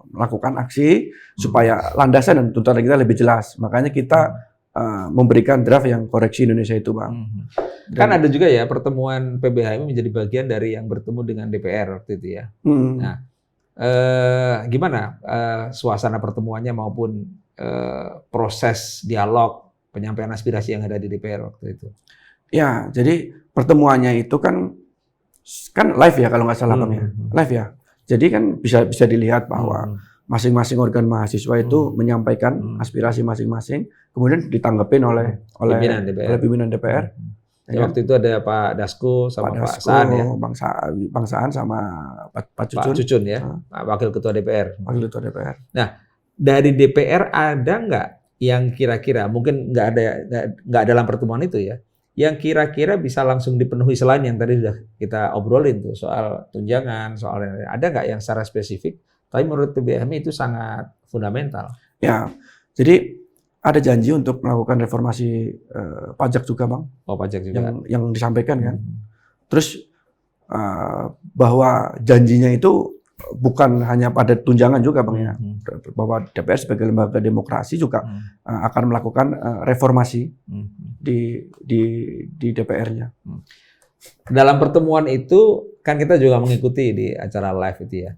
melakukan aksi supaya landasan dan tuntutan kita lebih jelas. Makanya kita memberikan draft yang koreksi Indonesia itu Bang. Kan ada juga ya pertemuan PBHMI menjadi bagian dari yang bertemu dengan DPR waktu itu ya. Nah, gimana suasana pertemuannya maupun proses dialog penyampaian aspirasi yang ada di DPR waktu itu? Ya, jadi pertemuannya itu kan live ya kalau nggak salah Bang ya. Live ya. Jadi kan bisa dilihat bahwa masing-masing organ mahasiswa itu menyampaikan aspirasi masing-masing, kemudian ditanggepin oleh pimpinan DPR. Ya, waktu itu ada Pak Dasko sama Pak Saan ya. Bang Saan sama Pak Cucun. Pak Cucun ya, Wakil Ketua DPR. Wakil Ketua DPR. Nah, dari DPR ada nggak yang kira-kira, mungkin nggak dalam pertemuan itu ya, yang kira-kira bisa langsung dipenuhi selain yang tadi sudah kita obrolin tuh soal tunjangan, soal ada nggak yang secara spesifik? Tapi menurut PBHMI itu sangat fundamental. Ya, jadi ada janji untuk melakukan reformasi pajak juga Bang. Oh, pajak juga. Yang disampaikan kan. Terus bahwa janjinya itu bukan hanya pada tunjangan juga Bang ya. Bahwa DPR sebagai lembaga demokrasi juga akan melakukan reformasi di DPR-nya. Dalam pertemuan itu kan kita juga mengikuti di acara live itu ya.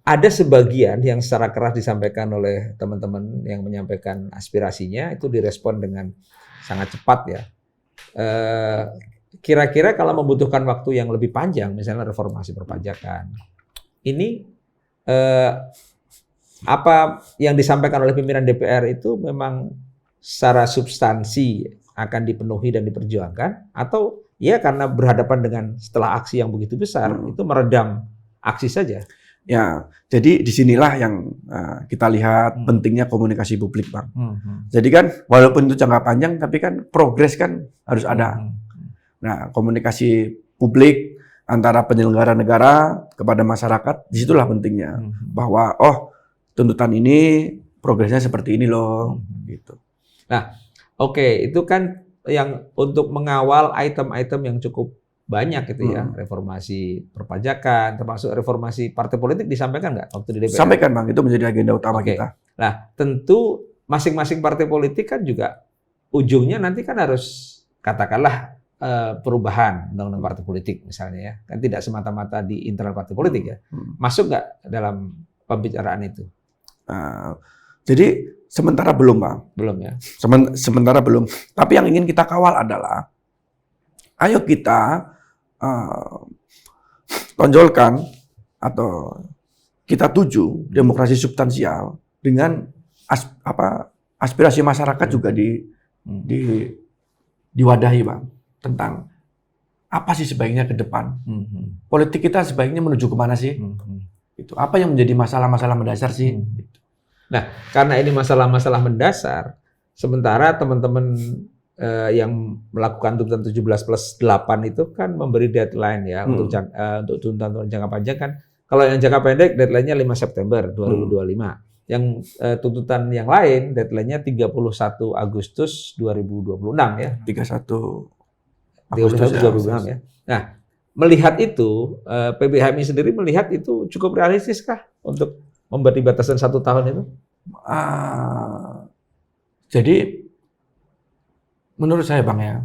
Ada sebagian yang secara keras disampaikan oleh teman-teman yang menyampaikan aspirasinya itu direspon dengan sangat cepat ya. Kira-kira kalau membutuhkan waktu yang lebih panjang, misalnya reformasi perpajakan, ini apa yang disampaikan oleh pimpinan DPR itu memang secara substansi akan dipenuhi dan diperjuangkan, atau ya karena berhadapan dengan setelah aksi yang begitu besar itu meredam aksi saja? Ya, jadi disinilah yang kita lihat pentingnya komunikasi publik Bang. Jadi kan walaupun itu jangka panjang, tapi kan progres kan harus ada. Nah, komunikasi publik antara penyelenggara negara kepada masyarakat, disitulah pentingnya. Bahwa, tuntutan ini progresnya seperti ini loh. Gitu. Nah, oke, itu kan yang untuk mengawal item-item yang cukup banyak gitu ya, reformasi perpajakan, termasuk reformasi partai politik disampaikan nggak waktu di DPR? Sampaikan Bang, itu menjadi agenda utama kita. Nah, tentu masing-masing partai politik kan juga ujungnya nanti kan harus katakanlah perubahan undang-undang partai politik misalnya ya, kan tidak semata-mata di internal partai politik ya. Masuk nggak dalam pembicaraan itu? Jadi Sementara belum, Bang. Belum ya. Sementara belum. Tapi yang ingin kita kawal adalah, ayo kita tonjolkan atau kita tuju demokrasi substansial dengan aspirasi masyarakat juga diwadahi, Bang, tentang apa sih sebaiknya ke depan. Politik kita sebaiknya menuju kemana sih? Itu apa yang menjadi masalah-masalah mendasar sih? Nah, karena ini masalah-masalah mendasar, sementara teman-teman yang melakukan tuntutan 17+8 itu kan memberi deadline ya untuk tuntutan jangka panjang kan. Kalau yang jangka pendek deadline-nya 5 September 2025. Yang tuntutan yang lain deadline-nya 31 Agustus 2026 ya. 31 Agustus 2026 ya. Nah, melihat itu, PBHMI sendiri melihat itu cukup realistis kah untuk memberi batasan 1 tahun itu? Jadi menurut saya, Bang, ya,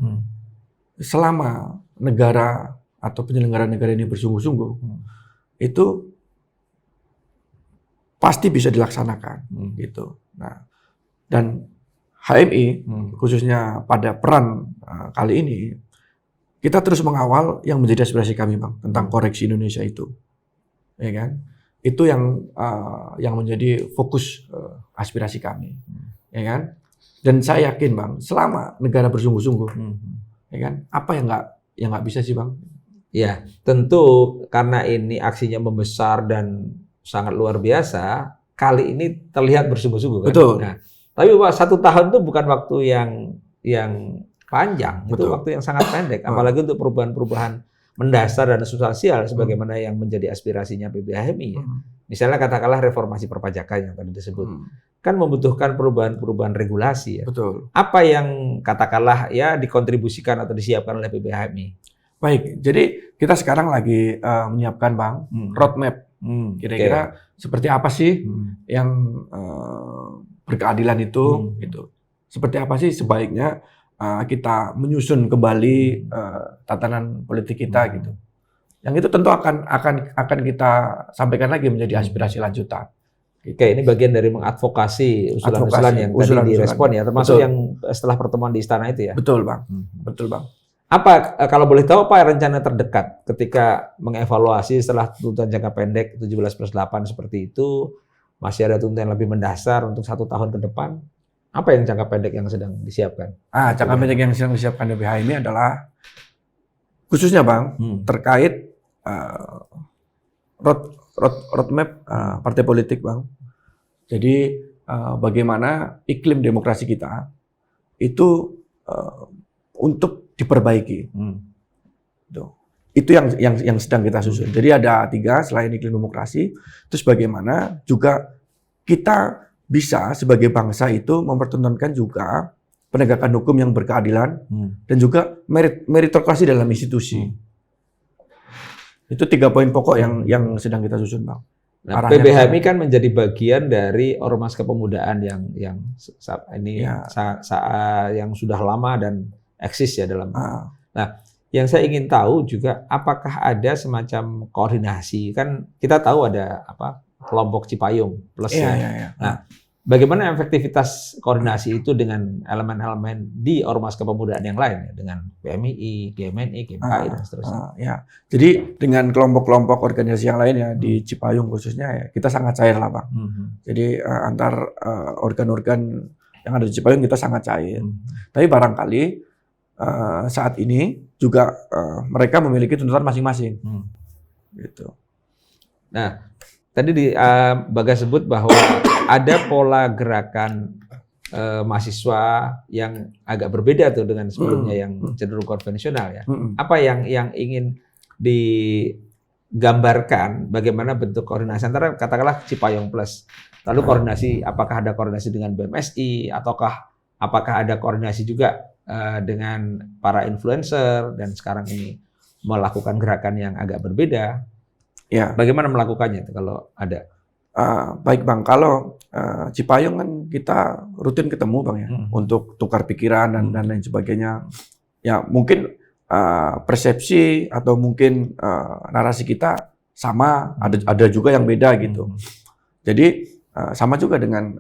selama negara atau penyelenggara negara ini bersungguh-sungguh, itu pasti bisa dilaksanakan, gitu. Nah, dan HMI khususnya pada peran kali ini, kita terus mengawal yang menjadi aspirasi kami, Bang, tentang koreksi Indonesia itu, ya kan? Itu yang menjadi fokus aspirasi kami, ya kan? Dan saya yakin, Bang, selama negara bersungguh-sungguh, ya kan, apa yang nggak bisa sih, Bang? Ya, tentu karena ini aksinya membesar dan sangat luar biasa, kali ini terlihat bersungguh-sungguh kan. Betul. Nah, tapi Pak, 1 tahun itu bukan waktu yang panjang, itu Betul. waktu yang sangat pendek, apalagi untuk perubahan-perubahan mendasar dan substansial sebagaimana yang menjadi aspirasinya PBHMI ya. Misalnya katakanlah reformasi perpajakan yang tadi disebut. Kan membutuhkan perubahan-perubahan regulasi ya. Betul. Apa yang katakanlah ya dikontribusikan atau disiapkan oleh PBHMI? Baik, jadi kita sekarang lagi menyiapkan, Bang, roadmap. Kira-kira seperti apa sih yang berkeadilan itu, gitu. Seperti apa sih sebaiknya kita menyusun kembali tatanan politik kita, gitu. Yang itu tentu akan kita sampaikan lagi menjadi aspirasi lanjutan. Oke, ini bagian dari mengadvokasi usulan-usulan yang tadi direspon ya, termasuk Betul. yang setelah pertemuan di istana itu ya. Betul, Bang. Betul, Bang. Apa kalau boleh tahu apa rencana terdekat ketika mengevaluasi setelah tuntutan jangka pendek 17+8 seperti itu, masih ada tuntutan yang lebih mendasar untuk 1 tahun ke depan? Apa yang jangka pendek yang sedang disiapkan? Jangka pendek yang sedang disiapkan PBHMI adalah khususnya, Bang, terkait roadmap partai politik, Bang. Jadi bagaimana iklim demokrasi kita itu untuk diperbaiki. Itu yang sedang kita susun. Jadi ada 3 selain iklim demokrasi, terus bagaimana juga kita bisa sebagai bangsa itu mempertontonkan juga penegakan hukum yang berkeadilan dan juga meritokrasi dalam institusi. Itu 3 poin pokok yang sedang kita susun, Bang. Nah, PBHMI kan menjadi bagian dari ormas kepemudaan yang yang sudah lama dan eksis ya dalam. Nah, yang saya ingin tahu juga apakah ada semacam koordinasi, kan kita tahu ada kelompok Cipayung Plus ya. Nah, bagaimana efektivitas koordinasi itu dengan elemen-elemen di ormas kepemudaan yang lain, dengan PMII, GMNI, GMKI dan seterusnya? Jadi dengan kelompok-kelompok organisasi yang lain ya di Cipayung khususnya ya kita sangat cair lah, Bang. Jadi antar organ-organ yang ada di Cipayung kita sangat cair. Tapi barangkali saat ini juga mereka memiliki tuntutan masing-masing. Gitu. Nah, tadi Bagas sebut bahwa ada pola gerakan mahasiswa yang agak berbeda tuh dengan sebelumnya yang cenderung konvensional ya. Apa yang ingin digambarkan, bagaimana bentuk koordinasi antara katakanlah Cipayung Plus, lalu koordinasi apakah ada koordinasi dengan BMSI ataukah apakah ada koordinasi juga dengan para influencer dan sekarang ini melakukan gerakan yang agak berbeda. Ya. Bagaimana melakukannya kalau ada? Baik, Bang, kalau Cipayung kan kita rutin ketemu, Bang, ya, untuk tukar pikiran dan lain sebagainya. Ya mungkin persepsi atau mungkin narasi kita sama, ada juga yang beda gitu. Jadi sama juga dengan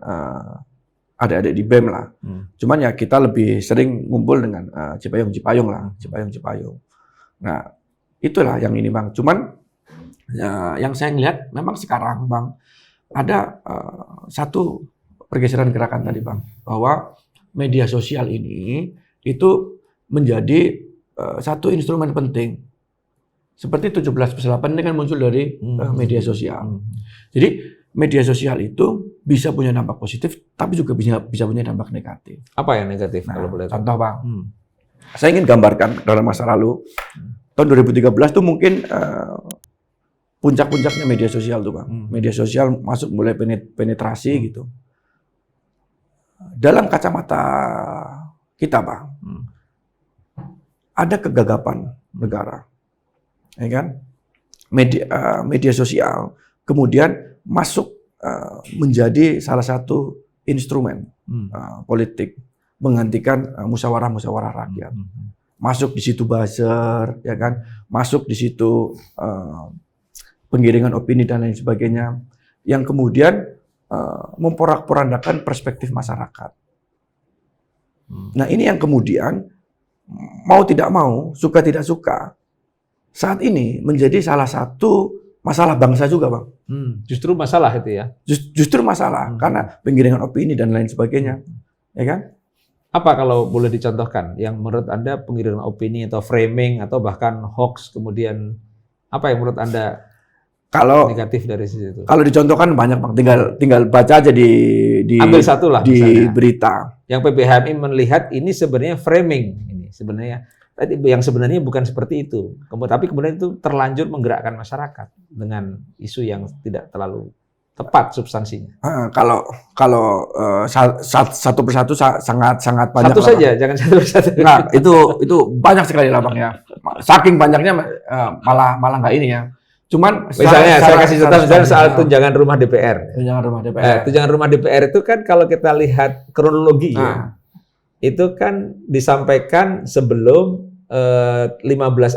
adik-adik di BEM lah. Cuman ya kita lebih sering ngumpul dengan Cipayung lah, Cipayung. Nah, itulah yang ini Bang. Cuman ya, yang saya lihat memang sekarang Bang ada satu pergeseran gerakan tadi Bang, bahwa media sosial ini itu menjadi satu instrumen penting. Seperti 17/8 ini kan muncul dari media sosial. Jadi media sosial itu bisa punya dampak positif, tapi juga bisa punya dampak negatif. Apa yang negatif Nah, kalau boleh tahu? contoh Bang, saya ingin gambarkan dalam masa lalu, tahun 2013 tuh mungkin puncak-puncaknya media sosial tuh Bang. Media sosial masuk mulai penetrasi gitu. Dalam kacamata kita Bang, ada kegagapan negara, ya kan? Media sosial kemudian masuk menjadi salah satu instrumen politik menggantikan musyawarah rakyat. Masuk di situ buzzer, ya kan? Masuk di situ penggiringan opini dan lain sebagainya, yang kemudian memporak-porandakan perspektif masyarakat. Nah ini yang kemudian mau tidak mau, suka tidak suka, saat ini menjadi salah satu masalah bangsa juga, Bang. Justru masalah itu ya? Justru masalah, karena penggiringan opini dan lain sebagainya. Ya kan? Apa kalau boleh dicontohkan yang menurut Anda penggiringan opini atau framing atau bahkan hoax, kemudian apa yang menurut Anda negatif dari situ? Kalau dicontohkan banyak, Bang. Tinggal baca aja di ambil satu lah, di misalnya. berita. Yang PPHMI melihat ini sebenarnya framing, ini sebenarnya yang sebenarnya bukan seperti itu. Tapi kemudian itu terlanjur menggerakkan masyarakat dengan isu yang tidak terlalu tepat substansinya. Kalau satu persatu sangat banyak. Satu saja, jangan satu persatu. Nah, itu banyak sekali lah, Bang, ya. Saking banyaknya malah nggak ini ya. Cuman misalnya saya kasih contoh misalnya soal tunjangan rumah DPR. Tunjangan rumah DPR. Tunjangan rumah DPR itu kan kalau kita lihat kronologi ya, itu kan disampaikan sebelum 15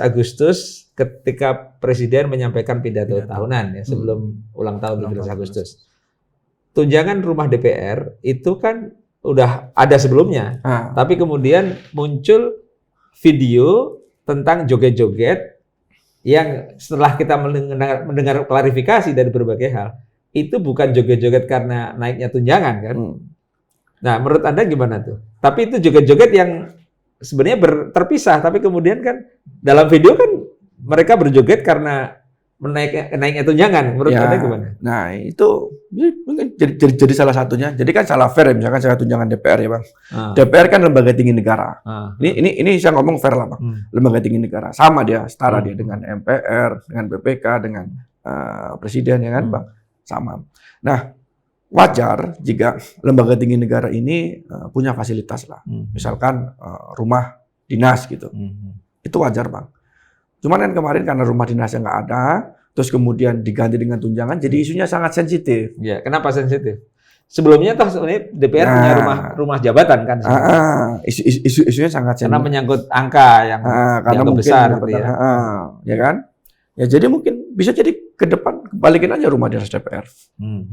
Agustus ketika Presiden menyampaikan pidato tahunan ya, sebelum ulang tahun 15 Agustus. Tunjangan rumah DPR itu kan udah ada sebelumnya, tapi kemudian muncul video tentang joget-joget yang setelah kita mendengar klarifikasi dari berbagai hal, itu bukan joget-joget karena naiknya tunjangan kan. Nah, menurut Anda gimana tuh? Tapi itu joget-joget yang sebenarnya terpisah, tapi kemudian kan dalam video kan mereka berjoget karena naiknya tunjangan. Menurut Anda gimana? Nah, itu mungkin jadi salah satunya. Jadi kan salah fair ya, misalkan saya tunjangan DPR ya, Bang. DPR kan lembaga tinggi negara. Ini saya ngomong fair lah, Bang. Lembaga tinggi negara. Sama dia, setara dia dengan MPR, dengan BPK, dengan Presiden ya kan, Bang. Sama. Nah, wajar jika lembaga tinggi negara ini punya fasilitas lah. Misalkan rumah dinas gitu. Itu wajar, Bang. Cuman kan kemarin karena rumah dinasnya nggak ada, terus kemudian diganti dengan tunjangan, jadi isunya sangat sensitif. Ya, kenapa sensitif? Sebelumnya toh sebenarnya DPR punya rumah jabatan kan? Isunya sangat sensitif. Karena menyangkut angka yang dianggap besar, gitu ya. Ya kan? Ya jadi mungkin bisa jadi ke depan balikin aja rumah dinas DPR,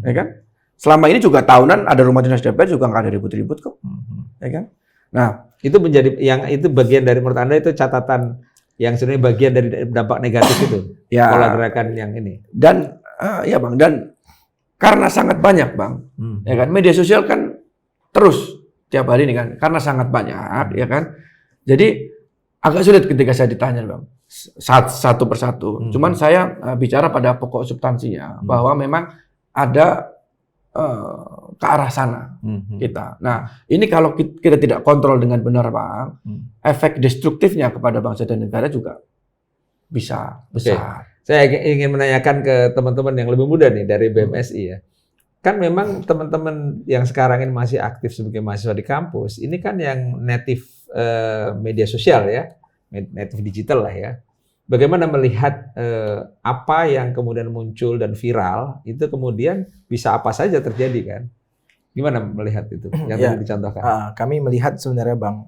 ya kan? Selama ini juga tahunan ada rumah dinas DPR juga nggak ada ribut-ribut kok, ya kan? Nah, itu itu bagian dari menurut Anda itu catatan yang sebenarnya bagian dari dampak negatif itu, pola gerakan yang ini. Dan ya Bang, dan karena sangat banyak Bang, ya kan, media sosial kan terus tiap hari ini kan, karena sangat banyak, ya kan. Jadi agak sulit ketika saya ditanya Bang, satu persatu. Cuman saya bicara pada pokok substansinya, bahwa memang ada ke arah sana kita. Nah, ini kalau kita tidak kontrol dengan benar, Bang, efek destruktifnya kepada bangsa dan negara juga bisa besar. Saya ingin menanyakan ke teman-teman yang lebih muda nih dari BMSI ya. Kan memang teman-teman yang sekarang ini masih aktif sebagai mahasiswa di kampus, ini kan yang native media sosial ya, native digital lah ya. Bagaimana melihat apa yang kemudian muncul dan viral itu kemudian bisa apa saja terjadi kan? Gimana melihat itu yang tadi dicontohkan? Kami melihat sebenarnya Bang,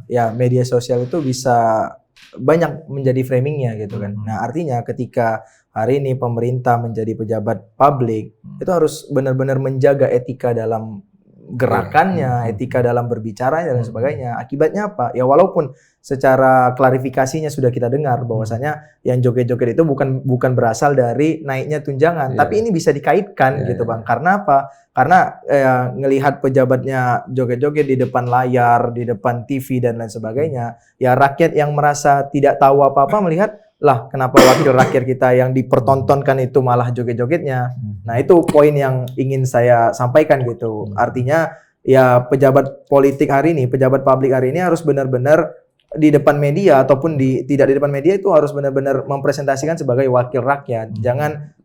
ya media sosial itu bisa banyak menjadi framingnya gitu kan. Nah artinya ketika hari ini pemerintah menjadi pejabat publik itu harus benar-benar menjaga etika dalam gerakannya, etika dalam berbicaranya dan sebagainya. Akibatnya apa? Ya walaupun secara klarifikasinya sudah kita dengar bahwasanya yang joget-joget itu bukan berasal dari naiknya tunjangan, tapi ini bisa dikaitkan gitu Bang. Karena apa? Karena ngelihat pejabatnya joget-joget di depan layar, di depan TV dan lain sebagainya, ya rakyat yang merasa tidak tahu apa-apa melihat, lah kenapa wakil rakyat kita yang dipertontonkan itu malah joget-jogetnya. Nah itu poin yang ingin saya sampaikan gitu. Artinya ya pejabat politik hari ini, pejabat publik hari ini harus benar-benar di depan media ataupun tidak di depan media itu harus benar-benar mempresentasikan sebagai wakil rakyat. Jangan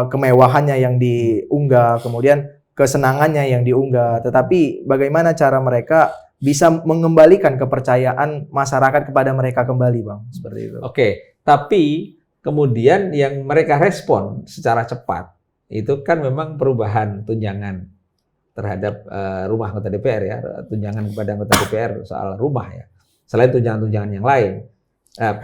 kemewahannya yang diunggah, kemudian kesenangannya yang diunggah, tetapi bagaimana cara mereka bisa mengembalikan kepercayaan masyarakat kepada mereka kembali, Bang. Seperti itu. Oke, tapi kemudian yang mereka respon secara cepat itu kan memang perubahan tunjangan terhadap rumah anggota DPR ya, tunjangan kepada anggota DPR soal rumah ya. Selain tunjangan-tunjangan yang lain.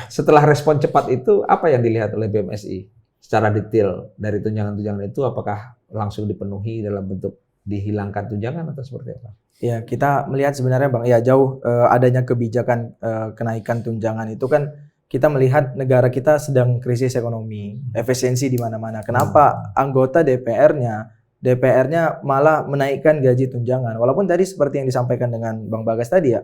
Setelah respon cepat itu, apa yang dilihat oleh BMSI? Secara detail dari tunjangan-tunjangan itu, apakah langsung dipenuhi dalam bentuk dihilangkan tunjangan atau seperti apa? Ya, kita melihat sebenarnya Bang, ya jauh adanya kebijakan kenaikan tunjangan itu kan kita melihat negara kita sedang krisis ekonomi, efisiensi di mana-mana. Kenapa anggota DPR-nya malah menaikkan gaji tunjangan. Walaupun tadi seperti yang disampaikan dengan Bang Bagas tadi ya,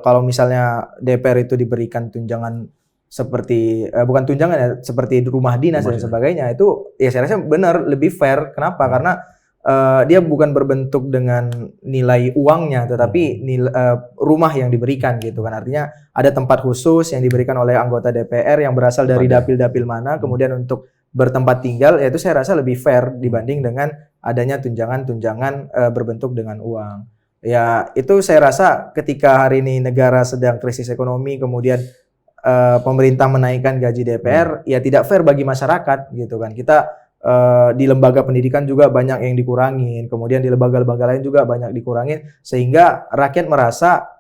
kalau misalnya DPR itu diberikan tunjangan seperti bukan tunjangan ya, seperti rumah dinas dan sebagainya, itu ya saya rasa benar lebih fair. Kenapa? Karena dia bukan berbentuk dengan nilai uangnya, tetapi rumah yang diberikan gitu kan. Artinya ada tempat khusus yang diberikan oleh anggota DPR yang berasal dari dapil-dapil mana, kemudian untuk bertempat tinggal, yaitu saya rasa lebih fair dibanding dengan adanya tunjangan-tunjangan berbentuk dengan uang. Ya itu saya rasa ketika hari ini negara sedang krisis ekonomi, kemudian pemerintah menaikkan gaji DPR, ya tidak fair bagi masyarakat gitu kan. Kita di lembaga pendidikan juga banyak yang dikurangin, kemudian di lembaga-lembaga lain juga banyak dikurangin, sehingga rakyat merasa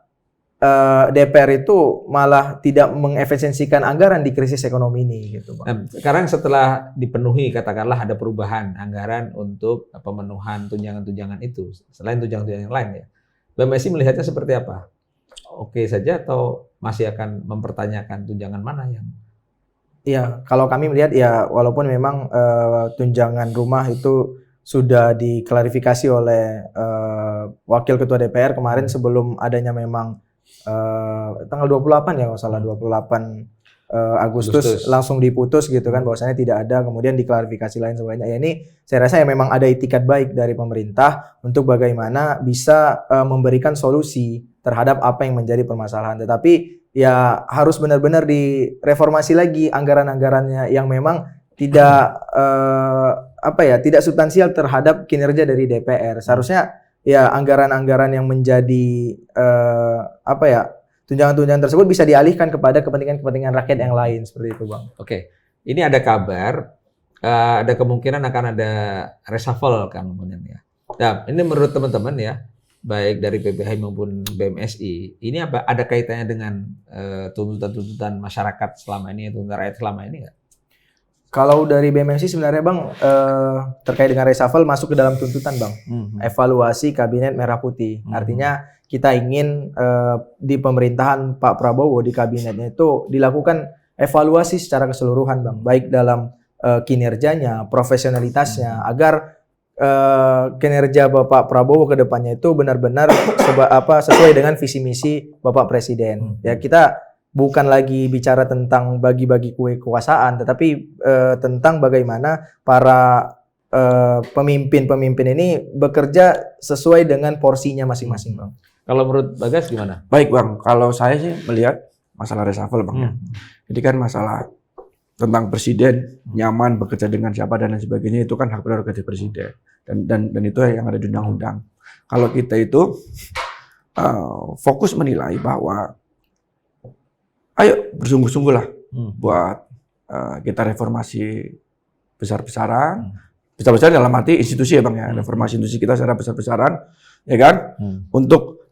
DPR itu malah tidak mengefisiensikan anggaran di krisis ekonomi ini gitu Bang. Nah, sekarang setelah dipenuhi katakanlah ada perubahan anggaran untuk pemenuhan tunjangan-tunjangan itu selain tunjangan-tunjangan yang lain ya. BMSI melihatnya seperti apa? Oke saja atau masih akan mempertanyakan tunjangan mana yang? Ya, kalau kami melihat ya walaupun memang tunjangan rumah itu sudah diklarifikasi oleh Wakil Ketua DPR kemarin sebelum adanya memang tanggal 28 ya kalau salah 28 Agustus langsung diputus gitu kan bahwasanya tidak ada, kemudian diklarifikasi lain sebagainya. Ya ini saya rasa ya memang ada itikat baik dari pemerintah untuk bagaimana bisa memberikan solusi terhadap apa yang menjadi permasalahan. Tetapi ya harus benar-benar direformasi lagi anggaran-anggarannya yang memang tidak tidak substansial terhadap kinerja dari DPR. Seharusnya ya anggaran-anggaran yang menjadi tunjangan-tunjangan tersebut bisa dialihkan kepada kepentingan-kepentingan rakyat yang lain seperti itu Bang. Oke, ini ada kabar ada kemungkinan akan ada reshuffle kan kemudian ya. Nah, ini menurut teman-teman ya, baik dari PPHI maupun BMSI, ini ada kaitannya dengan tuntutan-tuntutan masyarakat selama ini, tuntutan rakyat selama ini nggak? Kalau dari BMSI sebenarnya Bang terkait dengan reshuffle masuk ke dalam tuntutan Bang. Evaluasi kabinet merah putih. Artinya kita ingin di pemerintahan Pak Prabowo di kabinetnya itu dilakukan evaluasi secara keseluruhan Bang. Baik dalam kinerjanya, profesionalitasnya agar kinerja Bapak Prabowo ke depannya itu benar-benar sesuai dengan visi misi Bapak Presiden. Ya kita bukan lagi bicara tentang bagi-bagi kue kekuasaan, tetapi tentang bagaimana para pemimpin-pemimpin ini bekerja sesuai dengan porsinya masing-masing, Bang. Kalau menurut Bagas gimana? Baik Bang, kalau saya sih melihat masalah reshuffle Bang ya. Jadi kan masalah tentang presiden nyaman bekerja dengan siapa dan lain sebagainya itu kan hak prerogatif presiden dan itu yang ada di undang-undang. Kalau kita itu fokus menilai bahwa ayo bersungguh-sungguhlah buat kita reformasi besar-besaran dalam arti institusi ya Bang ya, reformasi institusi kita secara besar-besaran ya kan, untuk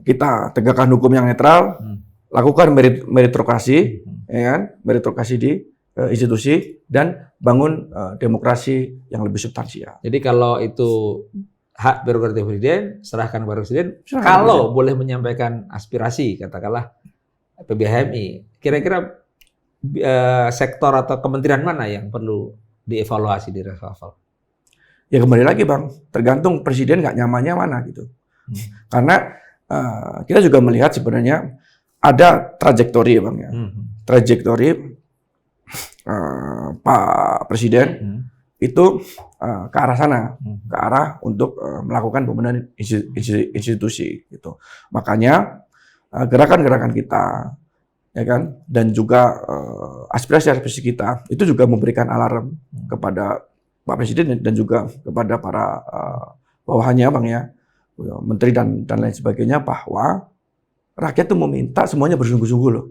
kita tegakkan hukum yang netral, lakukan meritokrasi ya kan, meritokrasi di institusi dan bangun demokrasi yang lebih substansial. Jadi kalau itu hak prerogatif presiden, serahkan kepada presiden. Serahkan Kalau boleh menyampaikan aspirasi, katakanlah PBHMI, kira-kira sektor atau kementerian mana yang perlu dievaluasi di reshuffle? Ya kembali lagi Bang, tergantung presiden nggak nyamannya mana gitu. Karena kita juga melihat sebenarnya ada trajektori ya Bang ya. Trajektori Pak Presiden itu ke arah sana, ke arah untuk melakukan pembenahan institusi gitu. Makanya gerakan-gerakan kita ya kan, dan juga aspirasi-aspirasi kita itu juga memberikan alarm kepada Pak Presiden dan juga kepada para bawahannya Bang ya, menteri dan lain sebagainya, bahwa rakyat tuh meminta semuanya bersungguh-sungguh loh.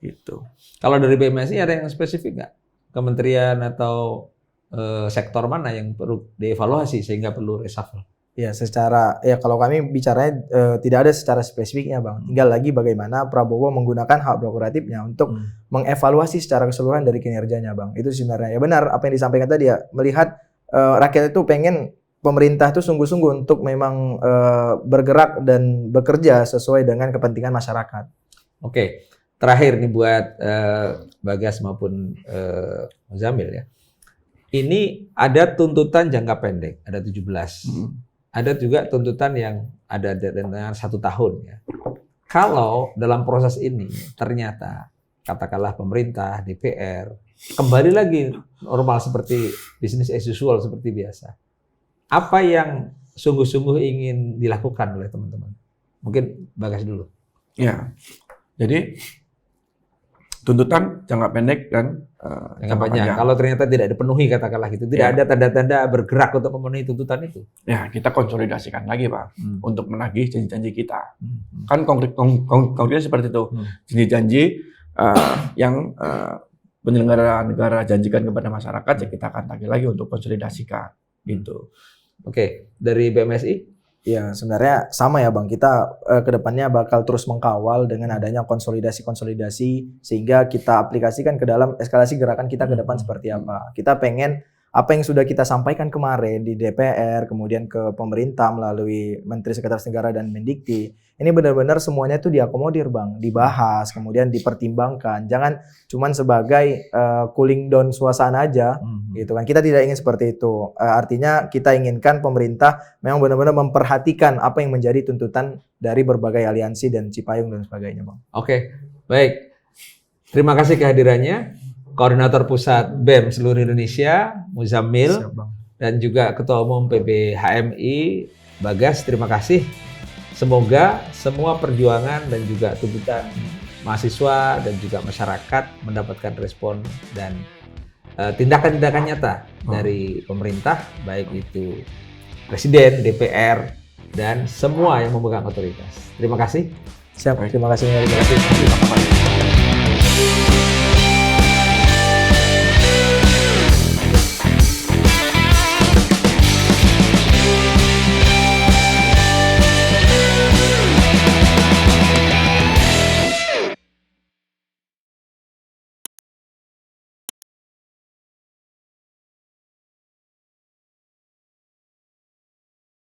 Gitu. Kalau dari BMSI ada yang spesifik nggak? Kementerian atau sektor mana yang perlu dievaluasi sehingga perlu reshuffle? Ya, kalau kami bicaranya tidak ada secara spesifiknya Bang. Tinggal lagi bagaimana Prabowo menggunakan hak prerogatifnya untuk mengevaluasi secara keseluruhan dari kinerjanya Bang. Itu sebenarnya ya benar apa yang disampaikan tadi ya, melihat rakyat itu pengen pemerintah itu sungguh-sungguh untuk memang bergerak dan bekerja sesuai dengan kepentingan masyarakat. Oke, terakhir nih buat Bagas maupun Muzamil ya. Ini ada tuntutan jangka pendek, ada 17. Ada juga tuntutan yang ada dengan 1 tahun ya. Kalau dalam proses ini ternyata katakanlah pemerintah, DPR kembali lagi normal seperti bisnis as usual seperti biasa. Apa yang sungguh-sungguh ingin dilakukan oleh teman-teman? Mungkin Bagas dulu. Ya, jadi tuntutan jangka pendek dan jangka panjang. Kalau ternyata tidak dipenuhi katakanlah gitu, tidak ada tanda-tanda bergerak untuk memenuhi tuntutan itu. Ya, kita konsolidasikan lagi Pak untuk menagih janji-janji kita. Kan konkretnya seperti itu. Janji-janji yang penyelenggara negara janjikan kepada masyarakat, ya kita akan tagih lagi untuk konsolidasikan gitu. Oke, dari BMSI? Ya, sebenarnya sama ya Bang. Kita kedepannya bakal terus mengkawal dengan adanya konsolidasi-konsolidasi sehingga kita aplikasikan ke dalam eskalasi gerakan kita ke depan seperti apa. Kita pengen apa yang sudah kita sampaikan kemarin di DPR, kemudian ke pemerintah melalui Menteri Sekretaris Negara dan Mendikti, ini benar-benar semuanya itu diakomodir Bang, dibahas, kemudian dipertimbangkan. Jangan cuman sebagai cooling down suasana aja, gitu kan. Kita tidak ingin seperti itu. Artinya kita inginkan pemerintah memang benar-benar memperhatikan apa yang menjadi tuntutan dari berbagai aliansi dan Cipayung dan sebagainya Bang. Oke, baik. Terima kasih kehadirannya. Koordinator Pusat BEM seluruh Indonesia, Muzamil, dan juga Ketua Umum PBHMI, Bagas, terima kasih. Semoga semua perjuangan dan juga tuntutan mahasiswa dan juga masyarakat mendapatkan respon dan tindakan-tindakan nyata dari pemerintah, baik itu Presiden, DPR, dan semua yang memegang otoritas. Terima kasih. Siap, terima kasih. Terima kasih.